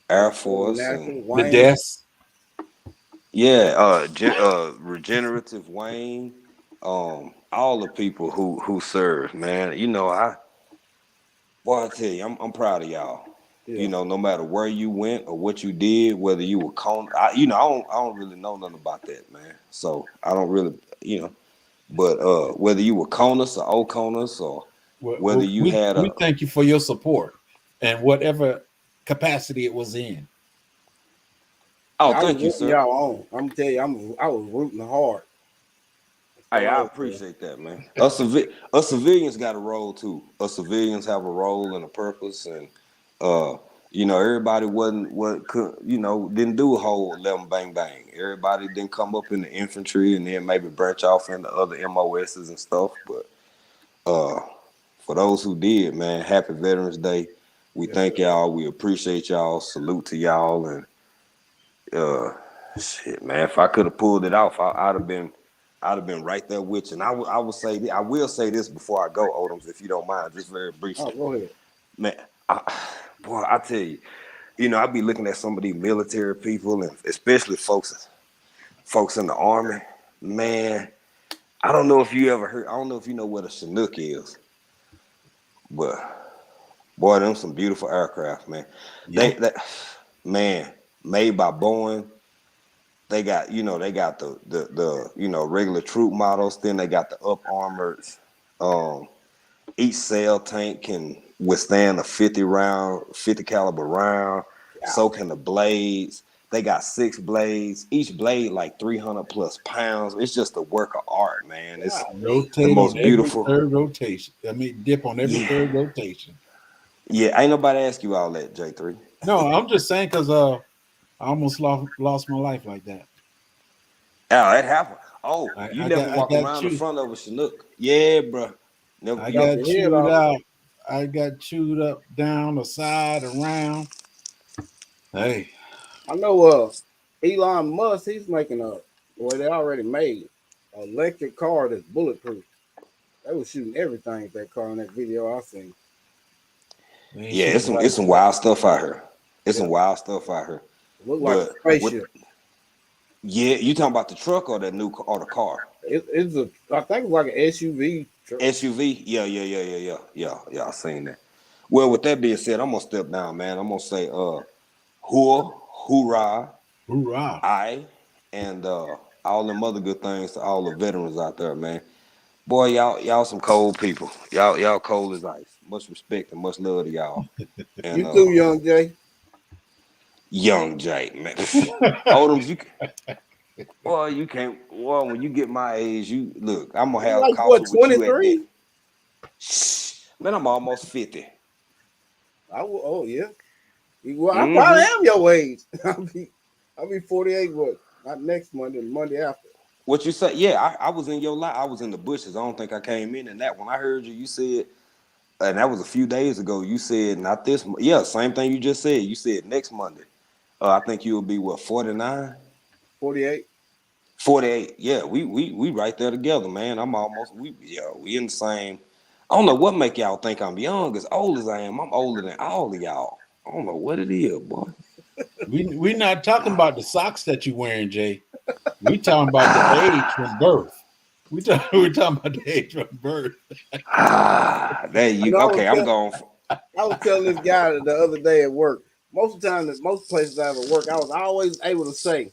Air Force, and National The Wayne. deaths. yeah, Regenerative Wayne, all the people who serve, man. You know, I tell you, I'm proud of y'all. Yeah. You know, no matter where you went or what you did, whether you were I don't really know nothing about that, man. So I don't really, but whether you were CONUS or OCONUS or whether you had We thank you for your support and whatever capacity it was in. oh, Yeah, I was thank you, rooting sir. y'all on. I'm gonna tell you, I was rooting hard. That's Hey, what I I was doing. appreciate that, man. Us civilians got a role too. Us civilians have a role and a purpose, and uh, everybody wasn't what could didn't do a whole 11 bang bang. Everybody didn't come up in the infantry and then maybe branch off into other MOSs and stuff. But for those who did, man, happy Veterans Day. We Yes, thank sir. y'all. We appreciate y'all. Salute to y'all. And uh, shit, man, if I could have pulled it off, I'd have been right there with you. And I would say, I will say this before I go, Odoms, if you don't mind, just very Oh, briefly, go ahead. man. Boy, I tell you, I be looking at some of these military people, and especially folks in the army. Man, I don't know if you ever heard. I don't know if you know what a Chinook is, but boy, them some beautiful aircraft, man. Yeah. Man, made by Boeing. They got the regular troop models. Then they got the up armored. Um, each cell tank can withstand a 50 caliber round. So Golly. can the blades. They got 6 blades. Each blade like 300 plus pounds. It's just a work of art, man. It's Golly. the Rotate on most every beautiful. third rotation. I mean, dip on every Yeah, third rotation. yeah. Ain't nobody ask you all that, J3. No, I'm just saying because I almost lost my life like that. Oh, that happened. Oh, I, you I never got I walk got around the chewed. front of a Chinook. Yeah, bro. Never. I Chop got your head chewed off. out. I got chewed up, down the side, around. Hey, I know Elon Musk, he's making they already made an electric car that's bulletproof. They was shooting everything with that car in that video I seen. they ain't Yeah, shooting right. it's some wild stuff out here. It's Yeah. some wild stuff out here. It looked like a But what? spaceship. Yeah, you talking about the truck or that new or the car? It's I think it's like an SUV truck. SUV? Yeah, yeah, yeah, yeah, yeah, yeah, yeah. I seen that. Well, with that being said, I'm gonna step down, man. I'm gonna say, hoorah, I and all them other good things to all the veterans out there, man. Boy, y'all some cold people. Y'all cold as ice. Much respect and much love to y'all. And You too, young Jay. young Jay, man. Oldums, boy, you can't. Well, when you get my age, you look. I'm gonna You have like what, coffee with you at that. 23? Shh, man, I'm almost 50. I will. Oh yeah. Well, I probably Mm-hmm. am your age. I'll be 48. What? Not next Monday. The Monday after. What you say? Yeah, I was in your life. I was in the bushes. I don't think I came in that. When I heard you, you said, and that was a few days ago. You said not this. Yeah, same thing you just said. You said next Monday. I think you'll be what 49, 48. 48. Yeah, we right there together, man. I'm almost we in the same. I don't know what make y'all think I'm young. As old as I am, I'm older than all of y'all. I don't know what it is, boy. We're not talking about the socks that you're wearing, Jay. We talking about the age from Ah, birth. We're talking about the age from birth. there You you. know, Okay, I'm going. I was telling this guy the other day at work. Most of the time, at most places I ever work, I was always able to say,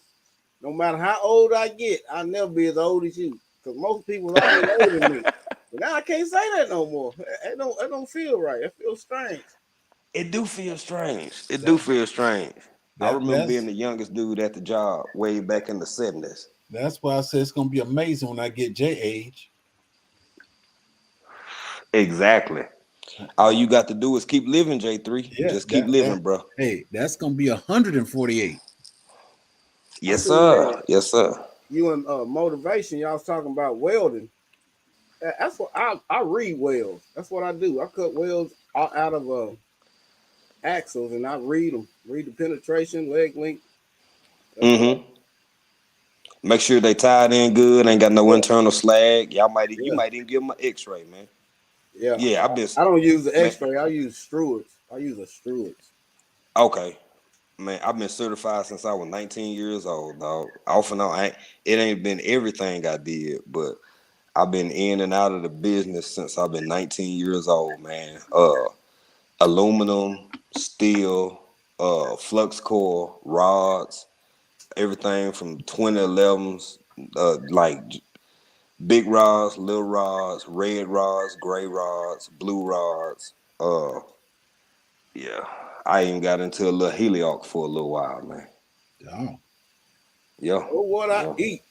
no matter how old I get, I'll never be as old as you. Because most people are always older than me. But now I can't say that no more. It don't feel right. It feels strange. It do feel strange. It do That feel strange. I that remember being that's the youngest dude at the job way back in the 70s. that's why I said it's gonna be amazing when I get Jay age. Exactly. All you got to do is keep living, J3. Yeah, Just keep that living, bro. hey, that's gonna be 148. I Yes, seen sir. Yes, sir. you and motivation. Y'all was talking about welding. That's what I read welds. That's what I do. I cut welds out of axles and I read them. Read the penetration, leg length. That's what I Mm-hmm. Make sure they tied in good. Ain't got no yeah, internal slag. You yeah, might even give them an X-ray, man. yeah. Yeah, I've been I don't use the man. X-ray. I use Struarts. I use a Struarts. Okay, man. I've been certified since I was 19 years old, dog. Off and on. It ain't been everything I did, but I've been in and out of the business since I've been 19 years old, man. Aluminum, steel, flux core, rods, everything from 2011s, like big rods, little rods, red rods, gray rods, blue rods. Yeah, I even got into a little heliox for a little while, man. Oh, Yeah, Oh, what I yeah, eat.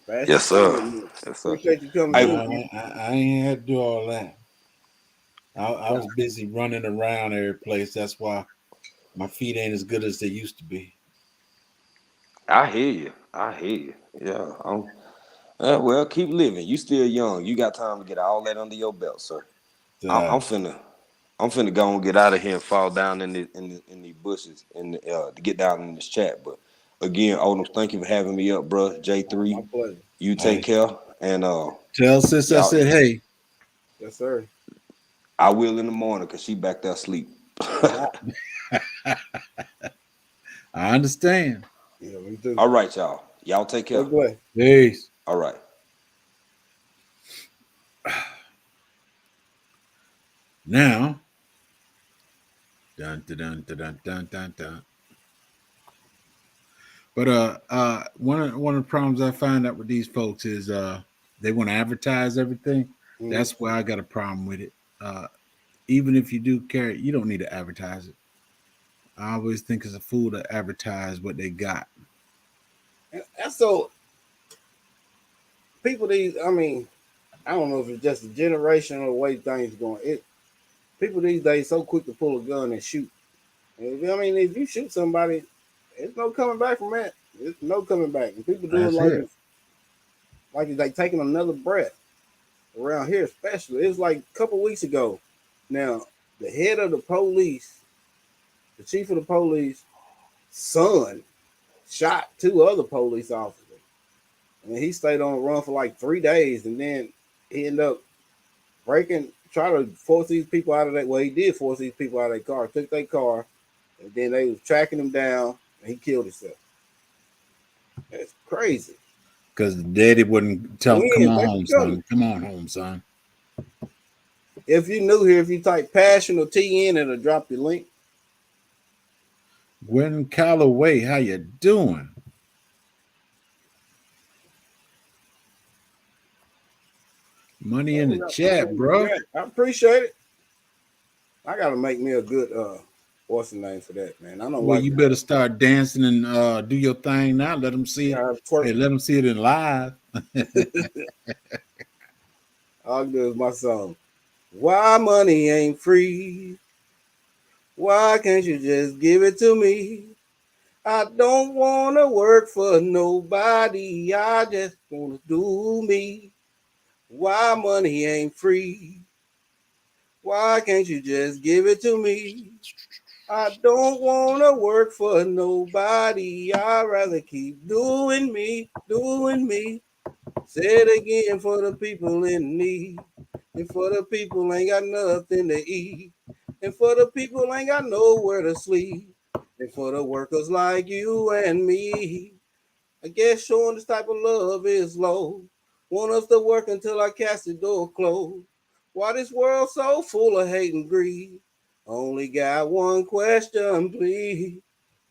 Fast yes, and sir, furious. yes, sir. Appreciate you coming Hey, through, no, man. I ain't had to do all that. I was busy running around every place. That's why my feet ain't as good as they used to be. I hear you. I hear you. Yeah, well, keep living. You still young. You got time to get all that under your belt, sir. I'm, Uh, I'm finna, I'm finna go and get out of here and fall down in the bushes and to get down in this chat. But again, Odom, thank you for having me up, bro. My J3, pleasure. you take hey, care, and tell sis I y'all, said, hey, Yes, sir. I will in the morning because she back there asleep. Ah, I understand. yeah, me too. All right, y'all. Y'all take care. Stay blessed. Peace. All right. Now, dun dun dun dun dun dun dun. Dun. But one of the problems I find out with these folks is they want to advertise everything. Mhm. That's where I got a problem with it. Even if you do carry, you don't need to advertise it. I always think it's a fool to advertise what they got. And so people these, I mean, I don't know if it's just a generation or the way things going. People these days so quick to pull a gun and shoot. I mean, if you shoot somebody, there's no coming back from that. There's no coming back. And people do it That's it. like it's like taking another breath around here, especially. It was like a couple weeks ago. Now, the head of the police, the chief of the police, son, shot two other police officers. And he stayed on the run for like 3 days, and then he ended up try to force these people out of that. Well, he did force these people out of their car, took their car, and then they was tracking him down, and he killed himself. That's crazy. Because the daddy wouldn't tell him, come Twins, on they home, be coming. son. Come on home, son. If you new here, if you type passion or TN, it'll drop your link. Gwen Calloway, how you doing? Money in the chat, bro. I appreciate it. I gotta make me a good what's the name for that, man? I don't Well, like you better start dancing and do your thing now. Let them see it. twerk. Hey, let them see it in live. All I do is my song. Why money ain't free? Why can't you just give it to me? I don't wanna work for nobody. I just wanna do me. Why money ain't free? Why can't you just give it to me? I don't wanna work for nobody. I'd rather keep doing me, doing me. Say it again for the people in need. And for the people ain't got nothing to eat. And for the people ain't got nowhere to sleep. And for the workers like you and me. I guess showing this type of love is low. Want us to work until I cast the door closed. Why this world so full of hate and greed? Only got one question, please.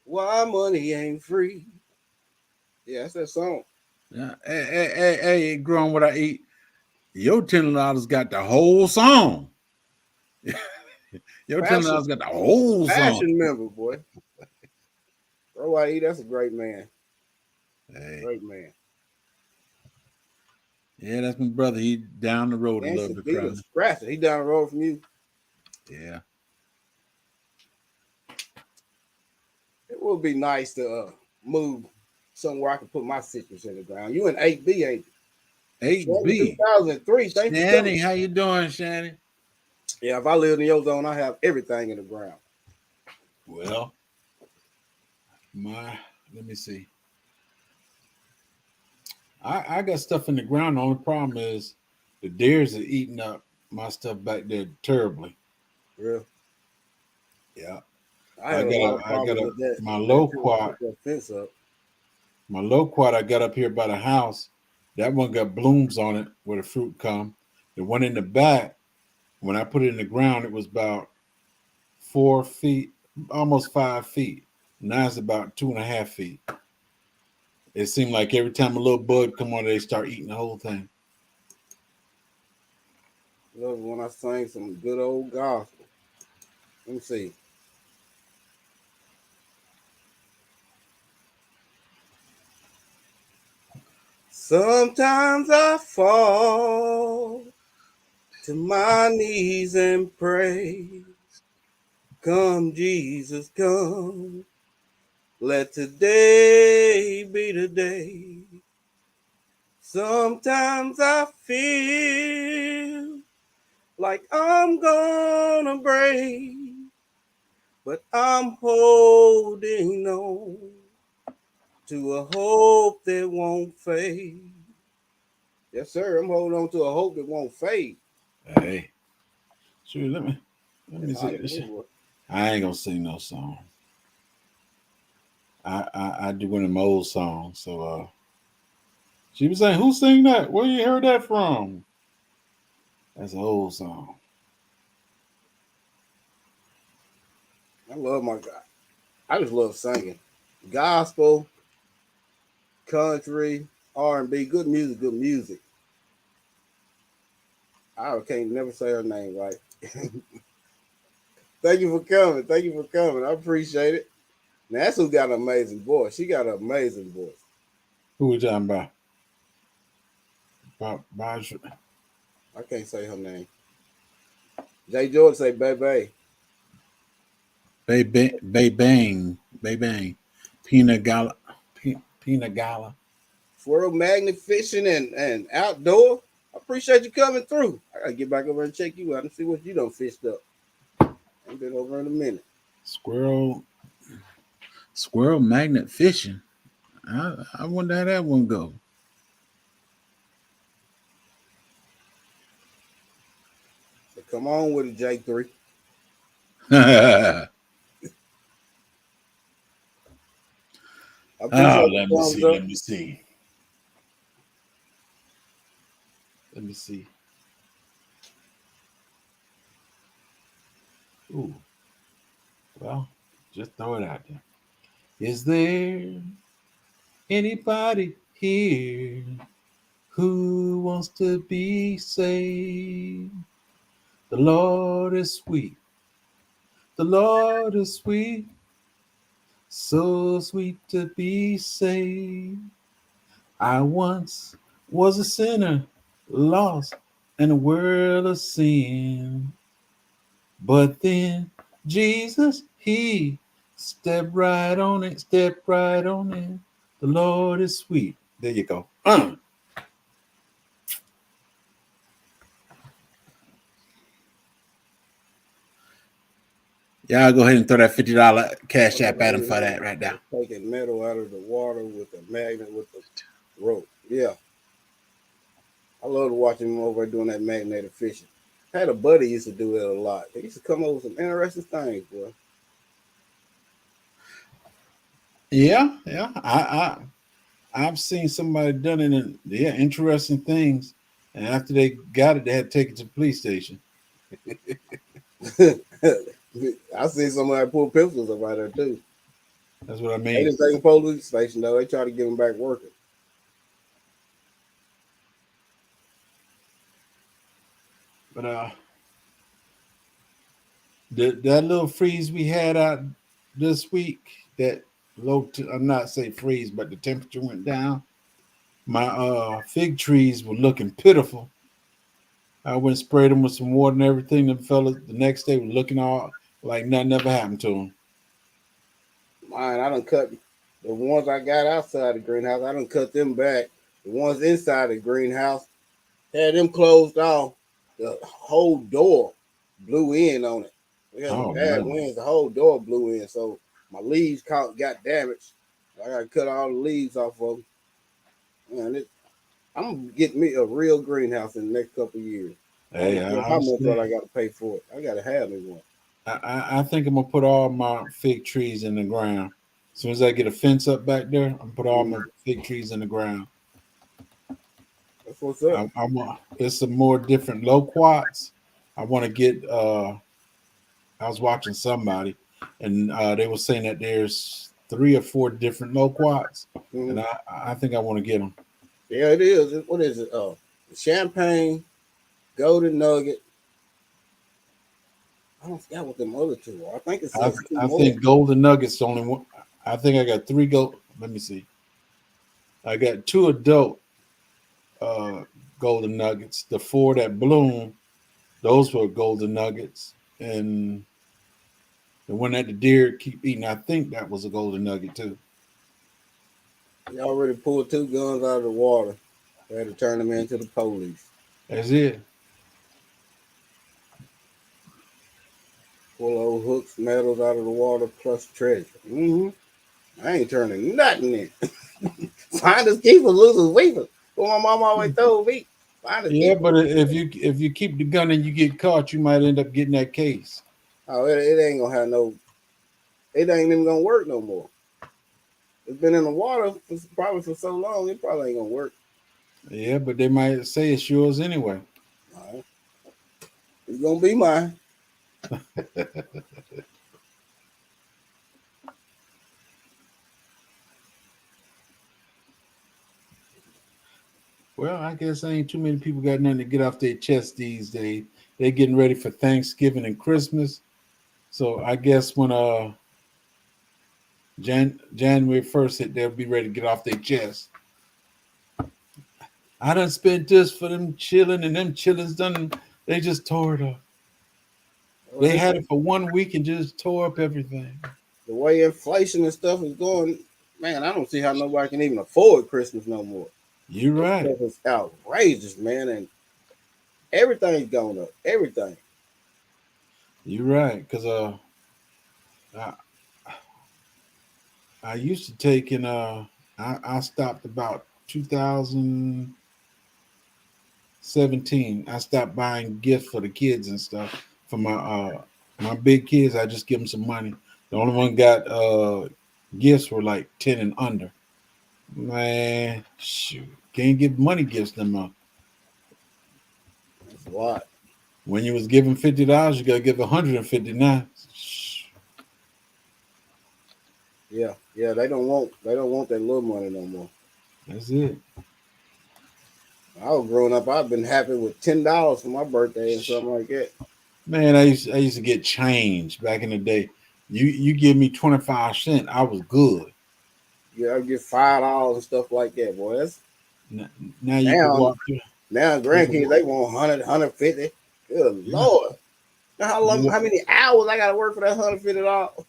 Why money ain't free? Yeah, that's that song. Yeah. Hey, growing what I eat. Your $10 got the whole song. Your $10 got the whole song. Passion member, boy. Bro, I eat. That's a great man. Hey. Great man. Yeah, that's my brother. He down the road a little bit. Beater, Scratcher. He down the road from you. Yeah. It would be nice to move somewhere I can put my citrus in the ground. You in 8B, ain't you? 8B. 2003. Thank you. Shanny, how you doing, Shanny? Yeah, if I lived in your zone, I have everything in the ground. Well, let me see. I got stuff in the ground. The only problem is the deers are eating up my stuff back there terribly. Yeah. Yeah. I had a lot of problems with that. My loquat. Fence up. My loquat I got up here by the house. That one got blooms on it where the fruit come. The one in the back, when I put it in the ground, it was about 4 feet, almost 5 feet. Now it's about 2.5 feet. It seemed like every time a little bud come on, they start eating the whole thing. Love when I sing some good old gospel. Let me see. Sometimes I fall to my knees and pray. Come, Jesus, come. Let today be the day. Sometimes I feel like I'm gonna break, but I'm holding on to a hope that won't fade. Yes, sir. I'm holding on to a hope that won't fade. Hey, sure. Let me see this. I ain't gonna sing no song. I do one of them old songs. So she was saying, "Who sang that? Where you heard that from?" That's an old song. I love my God. I just love singing. Gospel, country, R&B, good music, good music. I can't never say her name right. Thank you for coming. Thank you for coming. I appreciate it. Now, that's who got an amazing voice. She got an amazing voice. Who we talking about? I can't say her name. Jay George say baby. Bang. Peanut Gala. Peanut Gala. Swirl magnet fishing and outdoor. I appreciate you coming through. I gotta get back over and check you out and see what you done fished up. I've been over in a minute. Squirrel magnet fishing. I wonder how that one go. So come on with it, J3. I appreciate let me see. Let me see. Let me see. Ooh. Well, just throw it out there. Is there anybody here who wants to be saved? The Lord is sweet. The Lord is sweet. So sweet to be saved. I once was a sinner, lost in a world of sin. But then Jesus, He stepped right on it, stepped right on it. The Lord is sweet. There you go. Y'all go ahead and throw that $50 cash app at him for that right now. Taking metal out of the water with a magnet with the rope. Yeah. I love watching him over there doing that magnetic fishing. I had a buddy used to do it a lot. He used to come up with some interesting things, boy. Yeah. I've seen somebody done it and interesting things. And after they got it, they had to take it to the police station. I seen somebody pull pistols up right there too. That's what I They mean. didn't take him to the police station though. They tried to get him back working. But that little freeze we had out this week, that I'm not say freeze, but the temperature went down. My fig trees were looking pitiful. I went and sprayed them with some water and everything. The fellas the next day were looking all like nothing ever happened to them. Mine, I done cut the ones I got outside the greenhouse. I done cut them back. The ones inside the greenhouse, had them closed off. The whole door blew in on it. We had some Oh bad man. winds. The whole door blew in, so my leaves got damaged. I got to cut all the leaves off of them. Man, I'm gonna get me a real greenhouse in the next couple of years. I don't Hey, care how much I got to pay for it. I got to have me one. I think I'm gonna put all my fig trees in the ground. As soon as I get a fence up back there, I'm gonna put all my fig trees in the ground. That's what's up. I want it's some more different loquats. I want to get. I was watching somebody, and they were saying that there's 3 or 4 different loquats, and I think I want to get them. Yeah, it is. What is it? Champagne, golden nugget. I don't forget what them other two are. I think it's two I more. think golden nuggets the only one. I think I got 3 gold. Let me see. I got 2 adult golden nuggets. The 4 that bloom, those were golden nuggets, and the one that the deer keep eating, I think that was a golden nugget too. He already pulled 2 guns out of the water. They had to turn them into the police. That's it. Pull old hooks, metals out of the water, plus treasure. I ain't turning nothing in. Finders keepers, losers weepers. What my mama always told me. Finders Yeah, keepers. but if you keep the gun and you get caught, you might end up getting that case. Oh, it ain't gonna have no. It ain't even gonna work no more. It's been in the water probably for so long. It probably ain't gonna work. Yeah, but they might say it's yours anyway. All right. It's gonna be mine. Well, I guess ain't too many people got nothing to get off their chest these days. They're getting ready for Thanksgiving and Christmas. So I guess when January 1st hit, they'll be ready to get off their chest. I done spent this for them chilling, and them chillings done. They just tore it up. They had it for 1 week and just tore up everything. The way inflation and stuff is going, man, I don't see how nobody can even afford Christmas no more. You're right. Stuff is outrageous, man, and everything's going up. Everything. You're right, because I used to take and I stopped about 2017. I stopped buying gifts for the kids and stuff for my big kids. I just give them some money. The only one got gifts were like 10 and under. Man, shoot, can't give money gifts no more. That's a lot. When you was giving $50, you gotta give 150 now. Yeah. They don't want that little money no more. That's it. I was growing up, I've been happy with $10 for my birthday and something like that. Man, I used to get change back in the day. You give me 25 cents, I was good. Yeah, I get $5 and stuff like that, boy. That's Now you can now walk through. now You can grandkids walk. they want 100, 150. Good Yeah. Lord. Now how You long walk, how many hours I gotta work for that $150?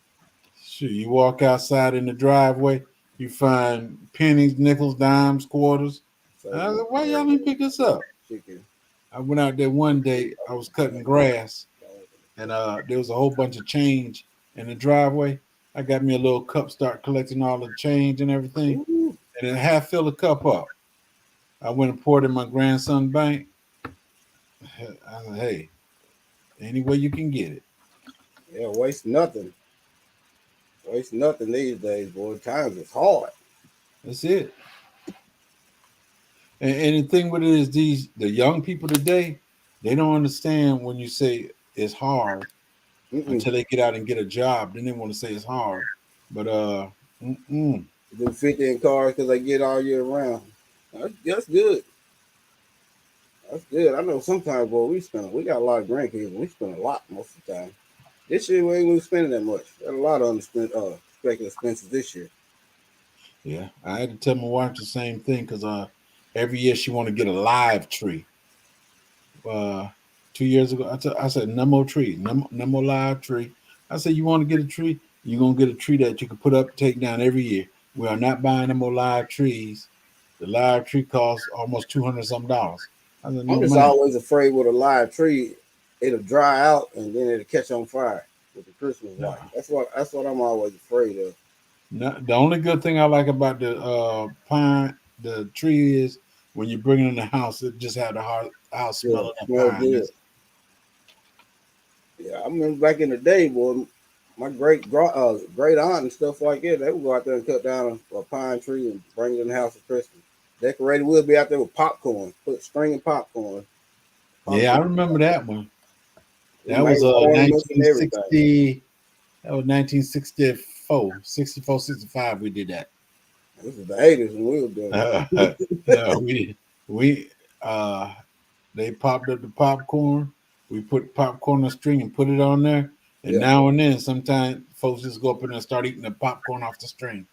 sure, you walk outside in the driveway, you find pennies, nickels, dimes, quarters. So I was much like, why y'all didn't pick this up? chicken. I went out there one day. I was cutting grass, and there was a whole bunch of change in the driveway. I got me a little cup, start collecting all the change and everything, Ooh, and then half fill the cup up. I went and poured in my grandson's bank. I said, hey, any way you can get it. yeah, waste nothing. Waste nothing these days, boy. Times is hard. That's it. And the thing with it is the young people today, they don't understand when you say it's hard Mm-mm. until they get out and get a job. Then they want to say it's hard. But mm-mm. Do 50 in cars because they get all year round. That's good. That's good. I know sometimes, boy, we got a lot of grandkids, and we spend a lot most of the time. This year we ain't gonna spending that much. Got a lot of unexpected expenses this year. Yeah, I had to tell my wife the same thing because every year she want to get a live tree. Uh, 2 years ago, I said no more tree, no more live tree. I said you want to get a tree, you're gonna get a tree that you can put up, take down every year. We are not buying no more live trees. The live tree costs almost 200 some dollars. I said I'm no, just ma'am. always afraid with a live tree, it'll dry out and then it'll catch on fire with the Christmas No, light. That's what I'm always afraid of. no. The only good thing I like about the pine, the tree is when you bring it in the house, it just have the house Yeah, smelling of smell pine. good. That's Yeah, I remember back in the day, boy, my great aunt and stuff like that, they would go out there and cut down a pine tree and bring it in the house for Christmas. Decorated would be out there with popcorn, put string and yeah, I popcorn. remember that one. We That made was ornaments and everything. 1960. That was 1964, 64, 65. We did that. This is the '80s when we were doing it. No, we uh they popped up the popcorn. We put popcorn on the string and put it on there. And Yeah, now and then, sometimes folks just go up in there and start eating the popcorn off the string.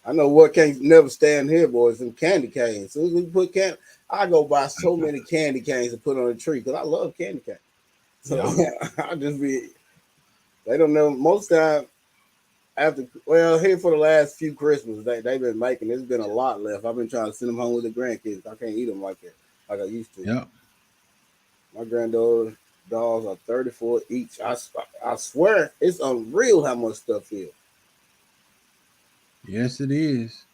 I know what can't never stand here, boys. Some candy canes. As soon as we put I go buy so many candy canes to put on the tree because I love candy canes. So Yeah, I just be. They don't know most time after. Well, here for the last few Christmas, they've been making. There's been a lot left. I've been trying to send them home with the grandkids. I can't eat them like that, like I used to. yeah, My granddaughter's dolls are 34 each. I swear it's unreal how much stuff is. yes, it is.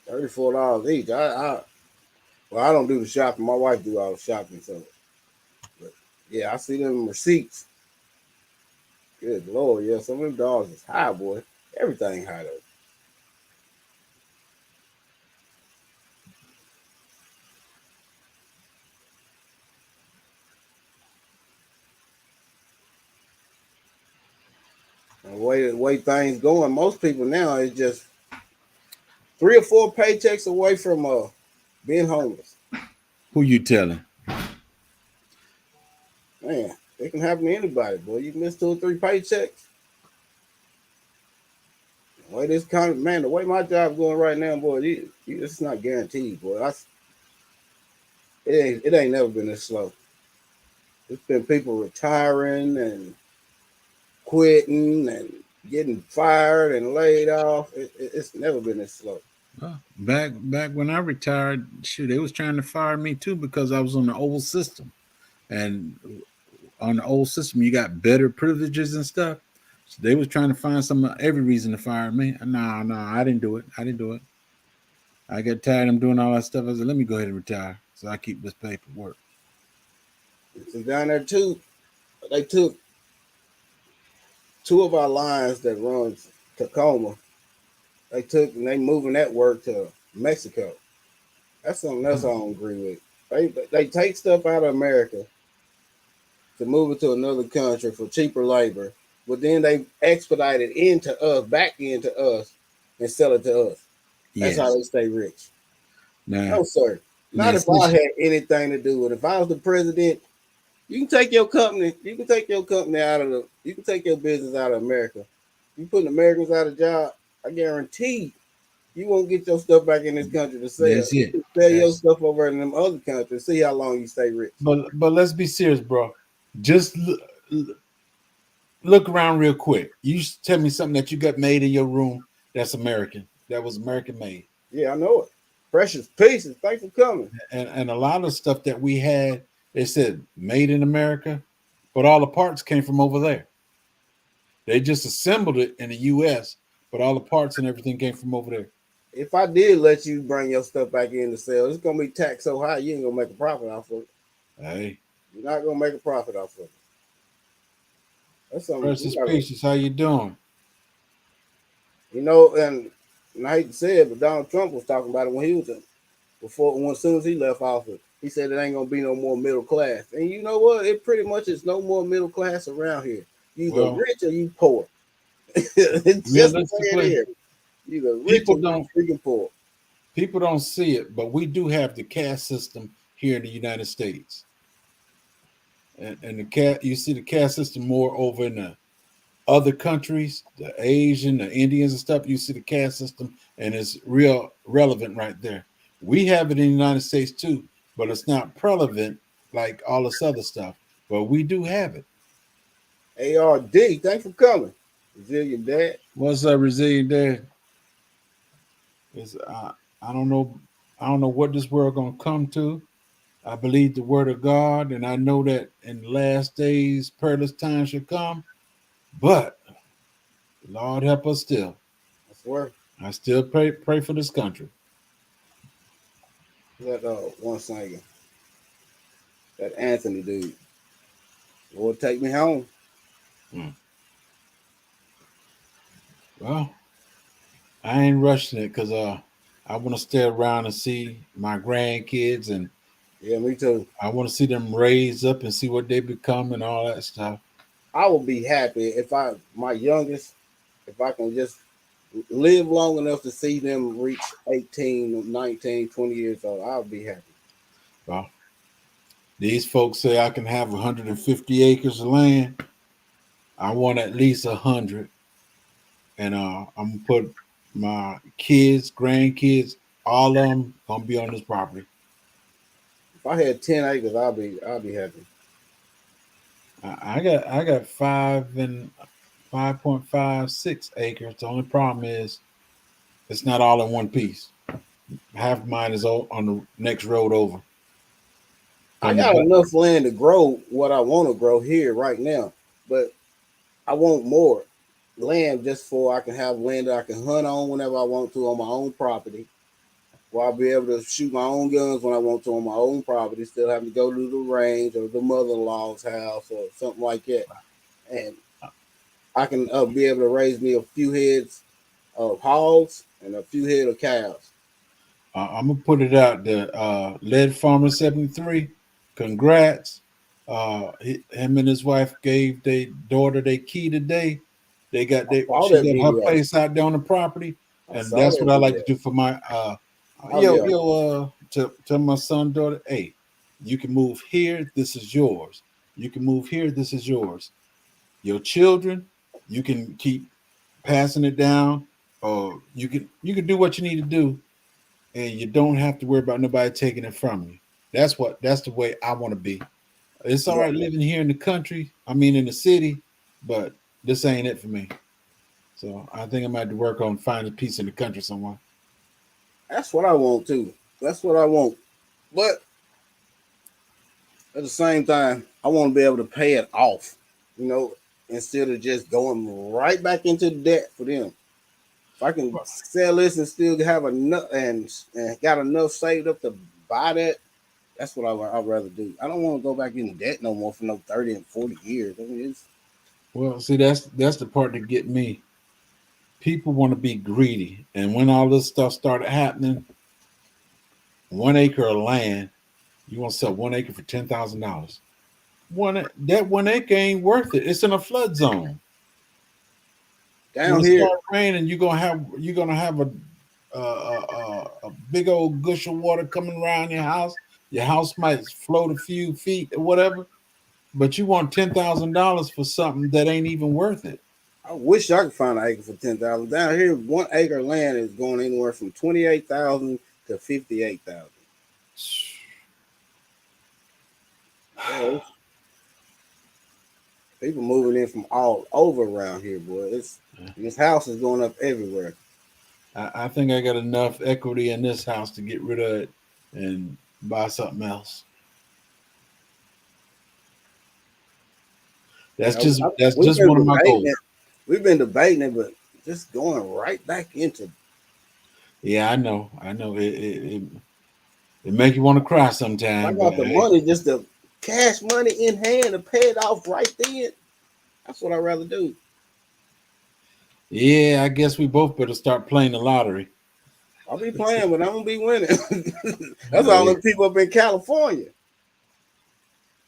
$34 each. Well, I don't do the shopping. My wife do all the shopping. So, but yeah, I see them receipts. Good Lord, yeah, some of them dogs is high, boy. Everything high though. And the way things going, most people now is just 3 or 4 paychecks away from being homeless. Who you telling? Man, it can happen to anybody, boy. You miss 2 or 3 paychecks. The way this kind of man, the way my job going right now, boy, it's not guaranteed, boy. It ain't never been this slow. It's been people retiring and quitting and getting fired and laid off. It's never been this slow. Back when I retired, shoot, they was trying to fire me too because I was on the old system. And on the old system, you got better privileges and stuff. So they was trying to find every reason to fire me. No, no, I didn't do it. I didn't do it. I got tired of doing all that stuff. I said, let me go ahead and retire so I keep this paperwork. So down there too, they took 2 of our lines that runs Tacoma. They took and they moving that work to Mexico. That's something else I don't agree with. They take stuff out of America to move it to another country for cheaper labor. but then they expedite it into us, back into us, and sell it to us. That's how Yes. they stay rich. Now, No, sir. now Not if I since had anything to do with it. If I was the president, you can take your company, you can take your company out of the, you can take your business out of America. You putting Americans out of job, I guarantee you won't get your stuff back in this country to sell. that's You it. can sell your That's stuff over in them other countries. See how long you stay rich. but let's be serious, bro. Just look around real quick. You tell me something that you got made in your room that's American, that was American made. Yeah, I know it. Precious pieces. Thanks for coming. And a lot of stuff that we had, they said made in America, but all the parts came from over there. They just assembled it in the US, but all the parts and everything came from over there. If I did let you bring your stuff back in to sell, it's gonna be taxed so high you ain't gonna make a profit off of it. Hey, You're not gonna make a profit off of it. That's something we Precious gotta, Pieces, how you doing? and I hate to say it, but Donald Trump was talking about it when he was in, before when as soon as he left office. He said it ain't gonna be no more middle class. And you know what? It pretty much is no more middle class around here. You either Well, rich or you poor. It's just the way it realistically, is. You either rich people or you don't freaking poor. people don't see it, but we do have the caste system here in the United States. And the cat you see the caste system more over in the other countries, the Asian, the Indians and stuff. You see the caste system, and it's real relevant right there. We have it in the United States too, but it's not prevalent like all this other stuff. But we do have it. ARD, thanks for coming. Resilient Dad. What's up, resilient there? Is I don't know. I don't know what this world gonna come to. I believe the word of God, and I know that in the last days, perilous times shall come. But Lord help us still. I swear. I still pray for this country. That one singer, that Anthony dude. Lord, take me home. Hmm. Well, I ain't rushing it because I want to stay around and see my grandkids, and Yeah, me too. I want to see them raise up and see what they become and all that stuff. I will be happy if my youngest, if I can just live long enough to see them reach 18, 19, 20 years old. I'll be happy. Well, these folks say I can have 150 acres of land. I want at least 100, and I'm gonna put my kids, grandkids, all of them gonna be on this property. If I had 10 acres, I'll be happy. I got 5.56 acres. The only problem is it's not all in one piece. Half of mine is on the next road over I from the got back. enough land to grow what I want to grow here right now, but I want more land just for I can have land that I can hunt on whenever I want to on my own property. Where I'll be able to shoot my own guns when I want to on my own property, still having to go to the range or the mother-in-law's house or something like that. And I can be able to raise me a few heads of hogs and a few head of cows. I'm gonna put it out there. Lead Farmer 73, congrats. Him and his wife gave their daughter their key today. I saw She that got her video. place out there on the property, I and saw that's that what I like video. to do for my Oh yeah, tell my son, daughter, hey, you can move here, this is yours. You can move here, this is yours. Your children, you can keep passing it down, or you can do what you need to do, and you don't have to worry about nobody taking it from you. That's the way I want to be. It's all yeah. right living here in the country. I mean, in the city, but this ain't it for me. So I think I might have to work on finding peace in the country somewhere. That's what I want too. That's what I want. But at the same time, I want to be able to pay it off. You know, instead of just going right back into debt for them. If I can sell this and still have enough and got enough saved up to buy that, that's what I'd rather do. I don't want to go back in debt no more for no 30 and 40 years. I mean, it's Well, see, that's the part that get me. People want to be greedy, and when all this stuff started happening, 1 acre of land, you want to sell 1 acre for $10,000. One that 1 acre ain't worth it. It's in a flood zone. Down when it here, starts raining, you're gonna have a big old gush of water coming around your house. Your house might float a few feet or whatever, but you want $10,000 for something that ain't even worth it. I wish I could find an acre for 10,000. Down here, 1 acre land is going anywhere from 28,000 to 58,000. Yeah, people moving in from all over around here, boy. This house is going up everywhere. I think I got enough equity in this house to get rid of it and buy something else. That's Yeah, just that's we've just been one of my debating goals. it. We've been debating it, but just going right back into. Yeah, I know. It make you want to cry I sometime, but got the hey, money, just the cash money in hand to pay it off right then. That's what I'd rather do. yeah, I guess we both better start playing the lottery. I'll be playing, but I'm gonna be winning. That's all Hey, them people up in California.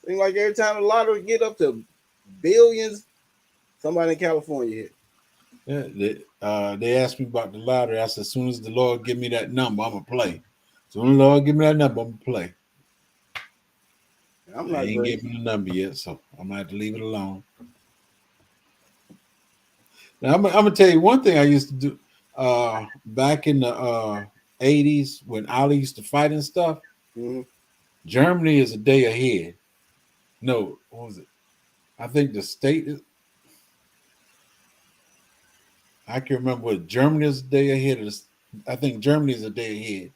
Seems like every time the lottery get up to billions, somebody in California hit. yeah, they asked me about the lottery. I said, as soon as the Lord give me that number, I'm gonna play. As soon as the Lord give me that number, I'm gonna play. I'm I not ain't great. given the number yet, so I'm gonna have to leave it alone. Now, I'm gonna tell you one thing I used to do back in the '80s when Ali used to fight and stuff. Mm-hmm. Germany is a day ahead. No, what was it? I think the state is. I can remember what Germany is a day ahead. I think Germany is a day ahead,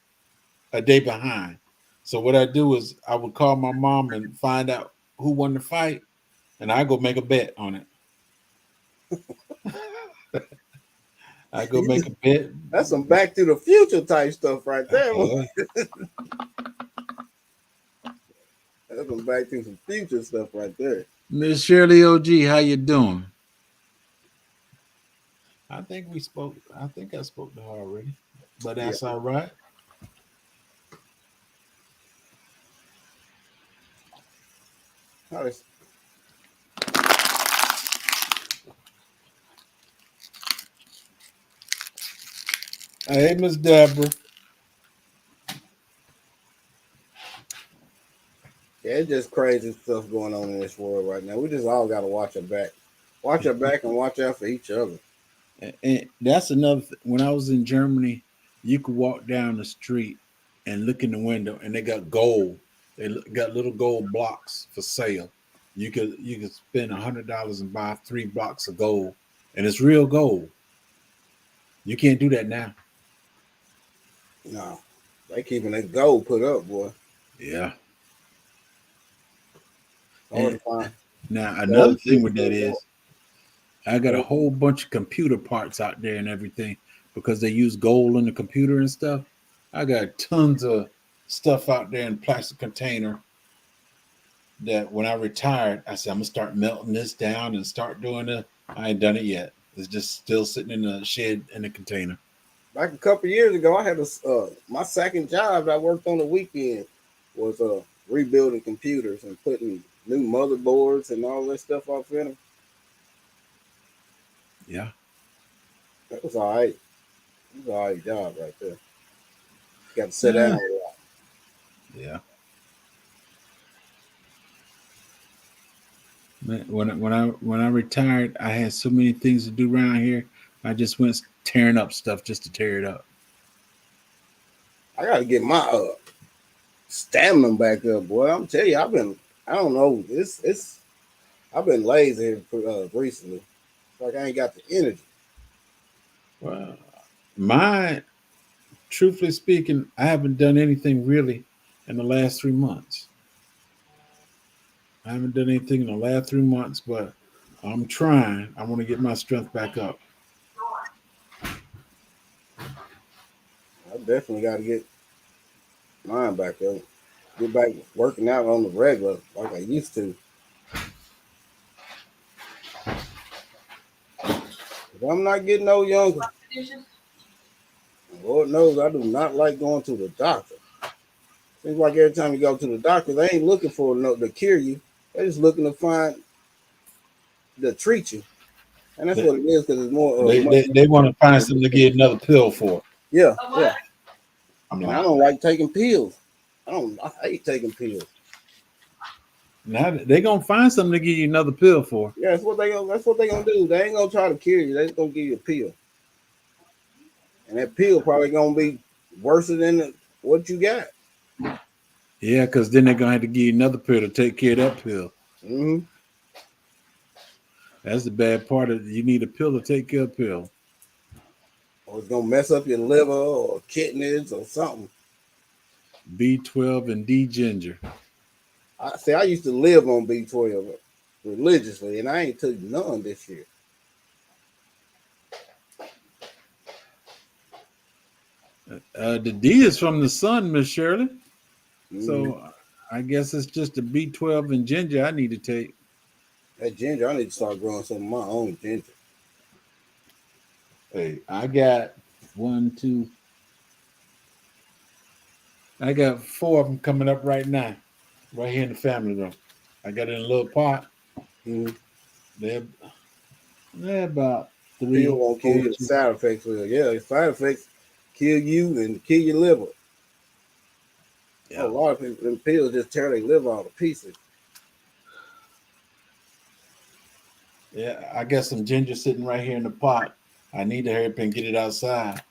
a day behind. So what I do is I would call my mom and find out who won the fight, and I go make a bet on it. I go make a bet. That's some Back to the Future type stuff right there. Hey, That's some Back to some Future stuff right there. Miss Shirley OG, how you doing? I think we spoke. I think I spoke to her already, but Yeah. that's all right. How this- Hey, Miss Deborah. Yeah, it's just crazy stuff going on in this world right now. We just all got to watch our back. Watch our back and watch out for each other. And that's another. When I was in Germany, you could walk down the street and look in the window, and they got gold. Got little gold blocks for sale. You could spend $100 and buy 3 blocks of gold, and it's real gold. You can't do that now. No, they keeping that gold put up, boy. Yeah. Hard to And find now another gold thing just with that put up. is I got a whole bunch of computer parts out there and everything because they use gold in the computer and stuff. I got tons of stuff out there in plastic container that when I retired, I said I'm gonna start melting this down and start doing it. I ain't done it yet. It's just still sitting in the shed in the container. Like a couple years ago, I had my second job that I worked on the weekend was rebuilding computers and putting new motherboards and all that stuff off in them. Yeah. That was all right. It was all right job right there. Got to sit down Yeah. a lot. Yeah. Man, when I retired, I had so many things to do around here. I just went tearing up stuff just to tear it up. I got to get my stamina back up, boy. I'm telling you, I don't know, I've been lazy recently. Like I ain't got the energy. Well, my truthfully speaking, I haven't done anything really in the last 3 months. I haven't done anything in the last 3 months, but I'm trying. I want to get my strength back up. I definitely got to get mine back up. Get back working out on the regular like I used to. 'Cause I'm not getting no younger. Lord knows I do not like going to the doctor. Seems like every time you go to the doctor, they ain't looking for no to cure you. They're just looking to find to treat you. And that's They what it is because it's more they, much. they, they want to find something to get another pill for. Yeah, yeah. I'm And I like, don't like taking pills. I hate taking pills. now they're gonna find something to give you another pill for. Yeah, that's what they gonna do. They ain't gonna try to cure you. They just gonna give you a pill. And that pill probably gonna be worse than what you got. Yeah, because then they're gonna have to give you another pill to take care of that pill. Mm-hmm. That's the bad part of it. You need a pill to take care of pill. Or it's gonna mess up your liver or kidneys or something. B12 and D ginger. I used to live on B12 religiously, and I ain't took none this year. The D is from the sun, Miss Shirley. Mm-hmm. So I guess it's just the B12 and ginger I need to take. That ginger, I need to start growing some of my own ginger. Hey, I got one, two. I got 4 of them coming up right now, right here in the family room. I got it in a little pot. Mm-hmm. They're, they're about Pill three, won't kill four, you. The two. side effects will. Yeah, the side effects kill you and kill your liver. A Yeah, lot of people, them pills just tear their liver out of pieces. yeah. I got some ginger sitting right here in the pot. I need to hurry up and get it outside.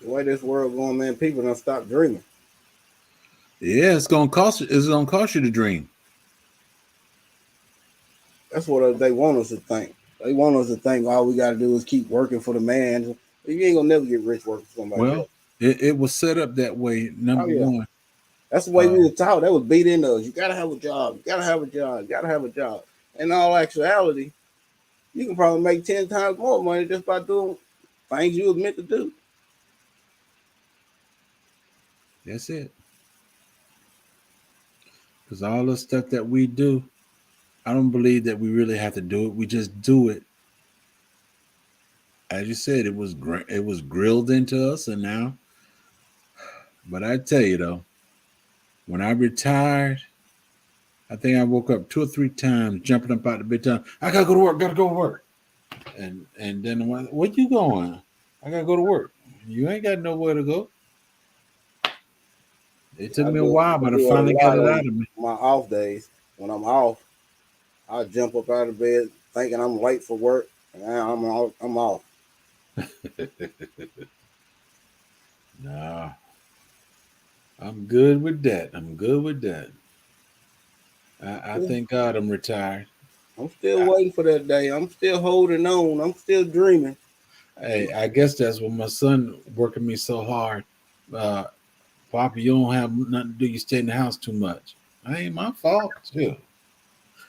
The way this world going, man, people don't stop dreaming. Yeah, it's gonna cost you. It's gonna cost you to dream. That's what they want us to think. They want us to think all we got to do is keep working for the man. You ain't gonna never get rich working for somebody Well, else. it was set up that way. Oh Number yeah, one. that's the way we were taught. That was beat into us. You gotta have a job. You gotta have a job. You gotta have a job. In all actuality, you can probably make 10 times more money just by doing things you was meant to do. That's it. Because all the stuff that we do, I don't believe that we really have to do it. We just do it. As you said, it was grilled into us, and now. But I tell you though, when I retired, I think I woke up 2 or 3 times, jumping up out of the bed, time. I gotta go to work. Gotta go to work. And then I'm like, where you going? I gotta go to work. You ain't got nowhere to go. It took I me a do. while, I but I do it a finally got lot it on out of me. my off days. When I'm off, I jump up out of bed thinking I'm late for work, and now I'm off. Nah, I'm good with that. I'm good with that. I thank God I'm retired. I'm still I, waiting for that day. I'm still holding on. I'm still dreaming. hey, I guess that's what my son working me so hard. Uh, Papa, you don't have nothing to do. You stay in the house too much. That ain't my fault. Too.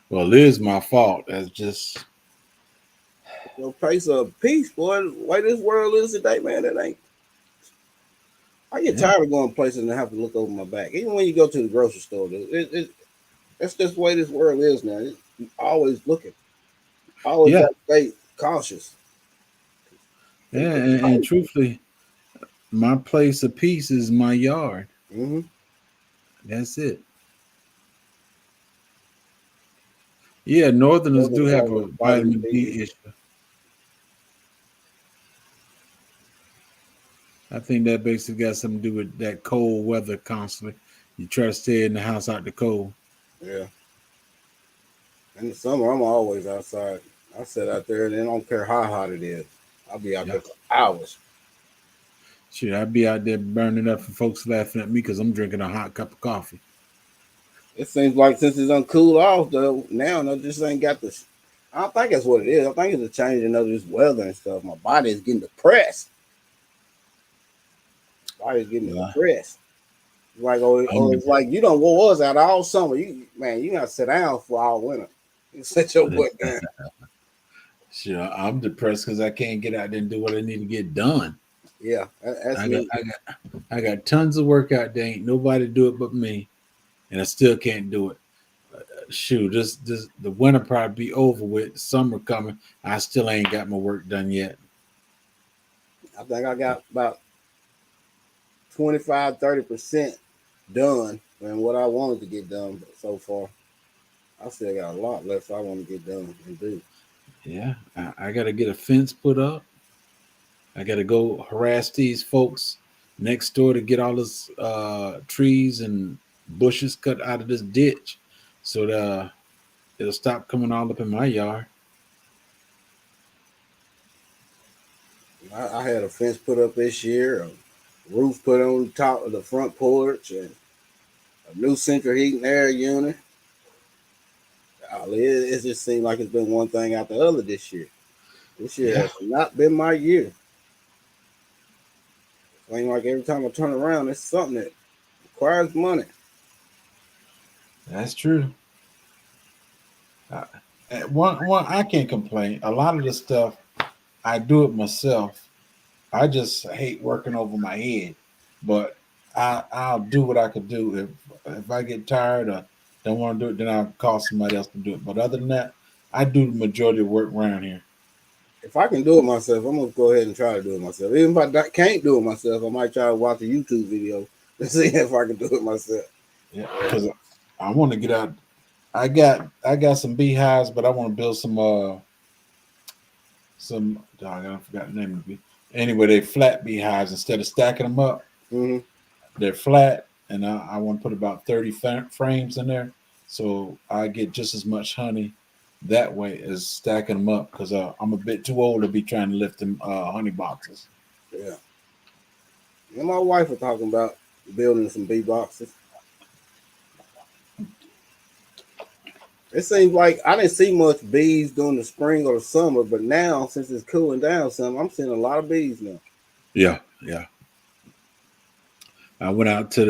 Well, it is my fault. That's just Your place of peace, boy. The way this world is today, man, that ain't. I get yeah, tired of going places and have to look over my back. Even when you go to the grocery store, that's just the way this world is now. You always looking. Always yeah, got to stay cautious. yeah. And truthfully, my place of peace is my yard. Mm-hmm. That's it. Yeah, Northerners do have a Vitamin vitamin D. D issue. I think that basically got something to do with that cold weather constantly. You try to stay in the house out the cold. Yeah. In the summer, I'm always outside. I sit out there and I don't care how hot it is. I'll be out Yeah. there for hours. Shit, I'd be out there burning up for folks laughing at me because I'm drinking a hot cup of coffee. It seems like since it's uncooled off, though, now I just ain't got this. I don't think that's what it is. I think it's a changing of this weather and stuff. My body is getting depressed. Body's getting Well, depressed. Like, I'm it's like you don't wore us out all summer. You gotta sit down for all winter. You sit your butt down. sure, I'm depressed because I can't get out there and do what I need to get done. Yeah, that's I got, me. I got, I got tons of work out there. Ain't nobody do it but me, and I still can't do it. Shoot, this the winter probably be over with. Summer coming. I still ain't got my work done yet. I think I got about 25, 30% done and what I wanted to get done so far. I still got a lot left I want to get done and do. Yeah, I got to get a fence put up. I got to go harass these folks next door to get all this trees and bushes cut out of this ditch, so that it'll stop coming all up in my yard. I had a fence put up this year, a roof put on top of the front porch, and a new central heating air unit. It just seemed like it's been one thing after the other this year. This year Yeah, has not been my year. Seems like every time I turn around, it's something that requires money. that's true. Uh, one, I can't complain. A lot of the stuff I do it myself. I just hate working over my head, but I'll do what I could do. If I get tired or don't want to do it, then I'll call somebody else to do it. But other than that, I do the majority of work around here. If I can do it myself, I'm gonna go ahead and try to do it myself. Even if can't do it myself, I might try to watch a YouTube video to see if I can do it myself. Yeah, because I want to get out. I got some beehives, but I want to build some. Dog, I forgot the name of it. Anyway, they flat beehives instead of stacking them up. Mm-hmm. They're flat, and I want to put about 30 frames in there, so I get just as much honey that way as stacking them up. Because I'm a bit too old to be trying to lift them honey boxes. Yeah. Me and my wife were talking about building some bee boxes. It seems like I didn't see much bees during the spring or the summer, but now since it's cooling down some, I'm seeing a lot of bees now. Yeah, yeah. I went out to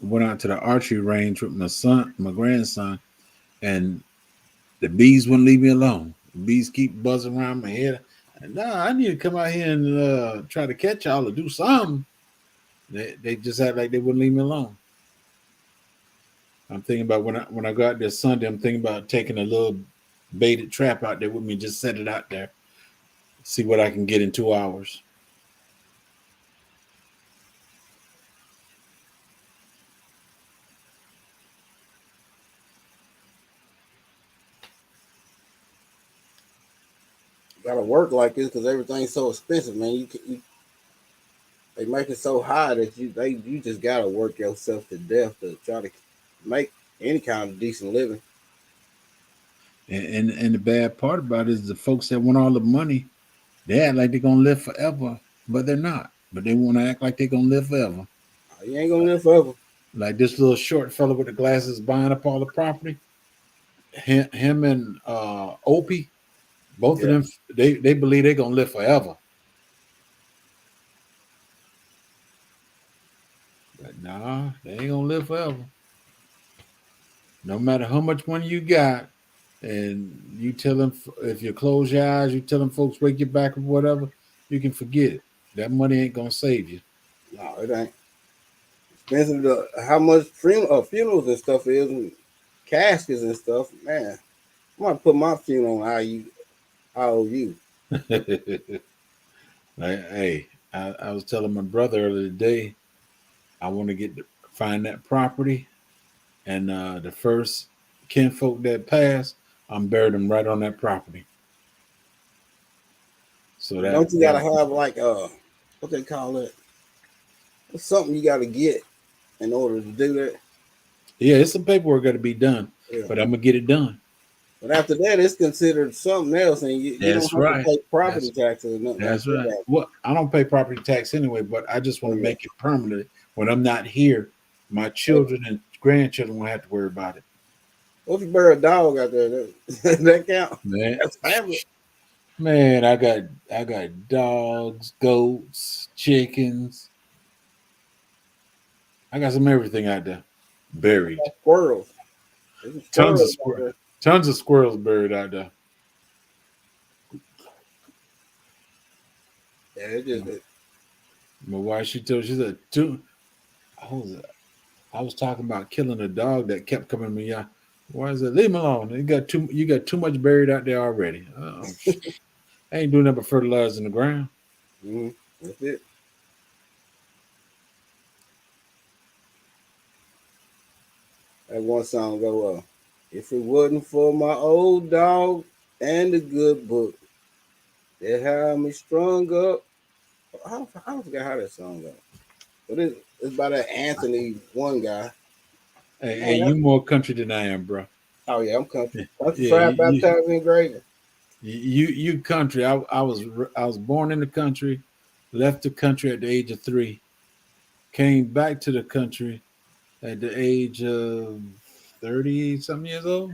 the archery range with my grandson, and the bees wouldn't leave me alone. The bees keep buzzing around my head. And nah, I need to come out here and try to catch y'all or do something. They just act like they wouldn't leave me alone. I'm thinking about when I go out there Sunday, I'm thinking about taking a little baited trap out there with me, just set it out there, see what I can get in 2 hours. Gotta work like this because everything's so expensive, man. They make it so high that you just gotta work yourself to death to try to make any kind of decent living. And the bad part about it is the folks that want all the money, they act like they're gonna live forever, but they're not. But they want to act like they're gonna live forever. You ain't gonna live forever. Like this little short fellow with the glasses buying up all the property. Him and Opie, both of Yeah. them, they believe they're gonna live forever. But nah, they ain't gonna live forever. No matter how much money you got, and you tell them if you close your eyes, you tell them folks wake your back or whatever, you can forget it. That money ain't gonna save you. No, it ain't. Expensive to how much funerals and stuff is and caskets and stuff. Man, I'm gonna put my funeral on IOU. Like, hey, I was telling my brother earlier today, I want to find that property, and the first kinfolk that pass, I'm buried them right on that property. So Don't you gotta have like what they call it? It's something you gotta get in order to do that. yeah, it's some paperwork got to be done, Yeah. but I'm gonna get it done. But after that, it's considered something else, and you don't That's have right. to pay property taxes or nothing That's like right. that. Well, I don't pay property tax anyway, but I just want to Yeah. make it permanent. When I'm not here, my children and grandchildren won't have to worry about it. What if you bury a dog out there? That count? Man, That's family. man, I got dogs, goats, chickens. I got some everything out there buried. Squirrels. There's some Tons of squirrels out there. tons of squirrels buried out there. Yeah, it just My wife, she said, I was talking about killing a dog that kept coming to me. Yeah, why is it? Leave him alone. You got too much buried out there already. I ain't doing that but fertilizing the ground. mhm. That's it. That one song go, if it wasn't for my old dog and the good book that had me strung up. I don't forget how that song goes. But it's by that Anthony one guy. Hey, Man, you more country than I am, bro. oh yeah, I'm country. Country Yeah, fried baptized in gravy. you country. I was born in the country, left the country at the age of 3, came back to the country at the age of 30 some years old,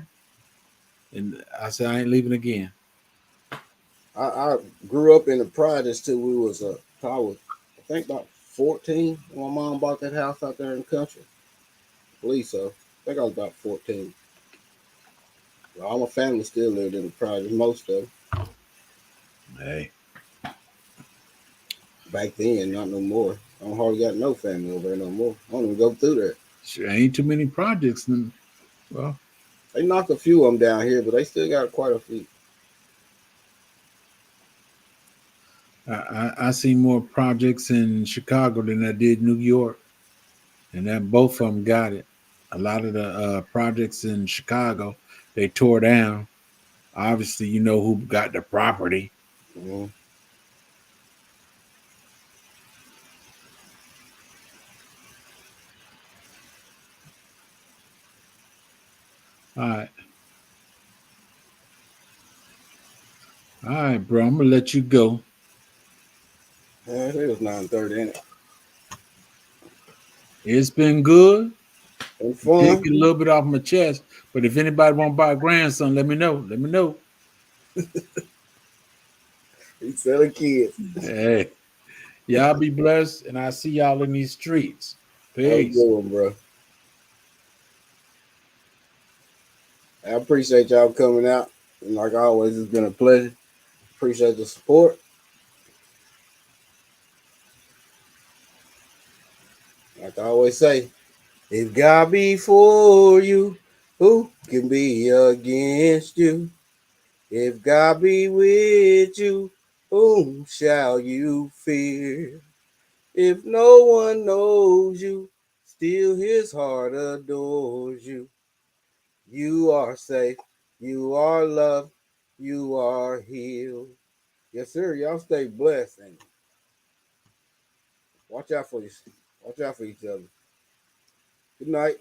and I said I ain't leaving again. I grew up in the projects till we was I think about 14 when my mom bought that house out there in the country. I believe so. I think I was about 14. Well, all my family still lived in the projects, most of them. Hey, Back then, not no more. I don't hardly got no family over there no more. I don't even go through there. sure ain't too many projects. Well, They knocked a few of them down here, but they still got quite a few. I see more projects in Chicago than I did New York, and that both of them got it. A lot of the projects in Chicago they tore down. Obviously, you know who got the property. Mm-hmm. All right, all right, bro. I'm gonna let you go. Yeah, it was 9:30 in it. It's been good. And Take fun. it a little bit off my chest. But if anybody want to buy a grandson, let me know. Let me know. He's selling kids. Hey, y'all be blessed, and I see y'all in these streets. Have a good Peace. one, bro. I appreciate y'all coming out. And like always, it's been a pleasure. Appreciate the support. Like I always say, if God be for you, who can be against you? If God be with you, whom shall you fear? If no one knows you, still his heart adores you. You are safe, you are loved, you are healed. Yes, sir. Y'all stay blessed and watch out for you. Watch out for each other. Good night.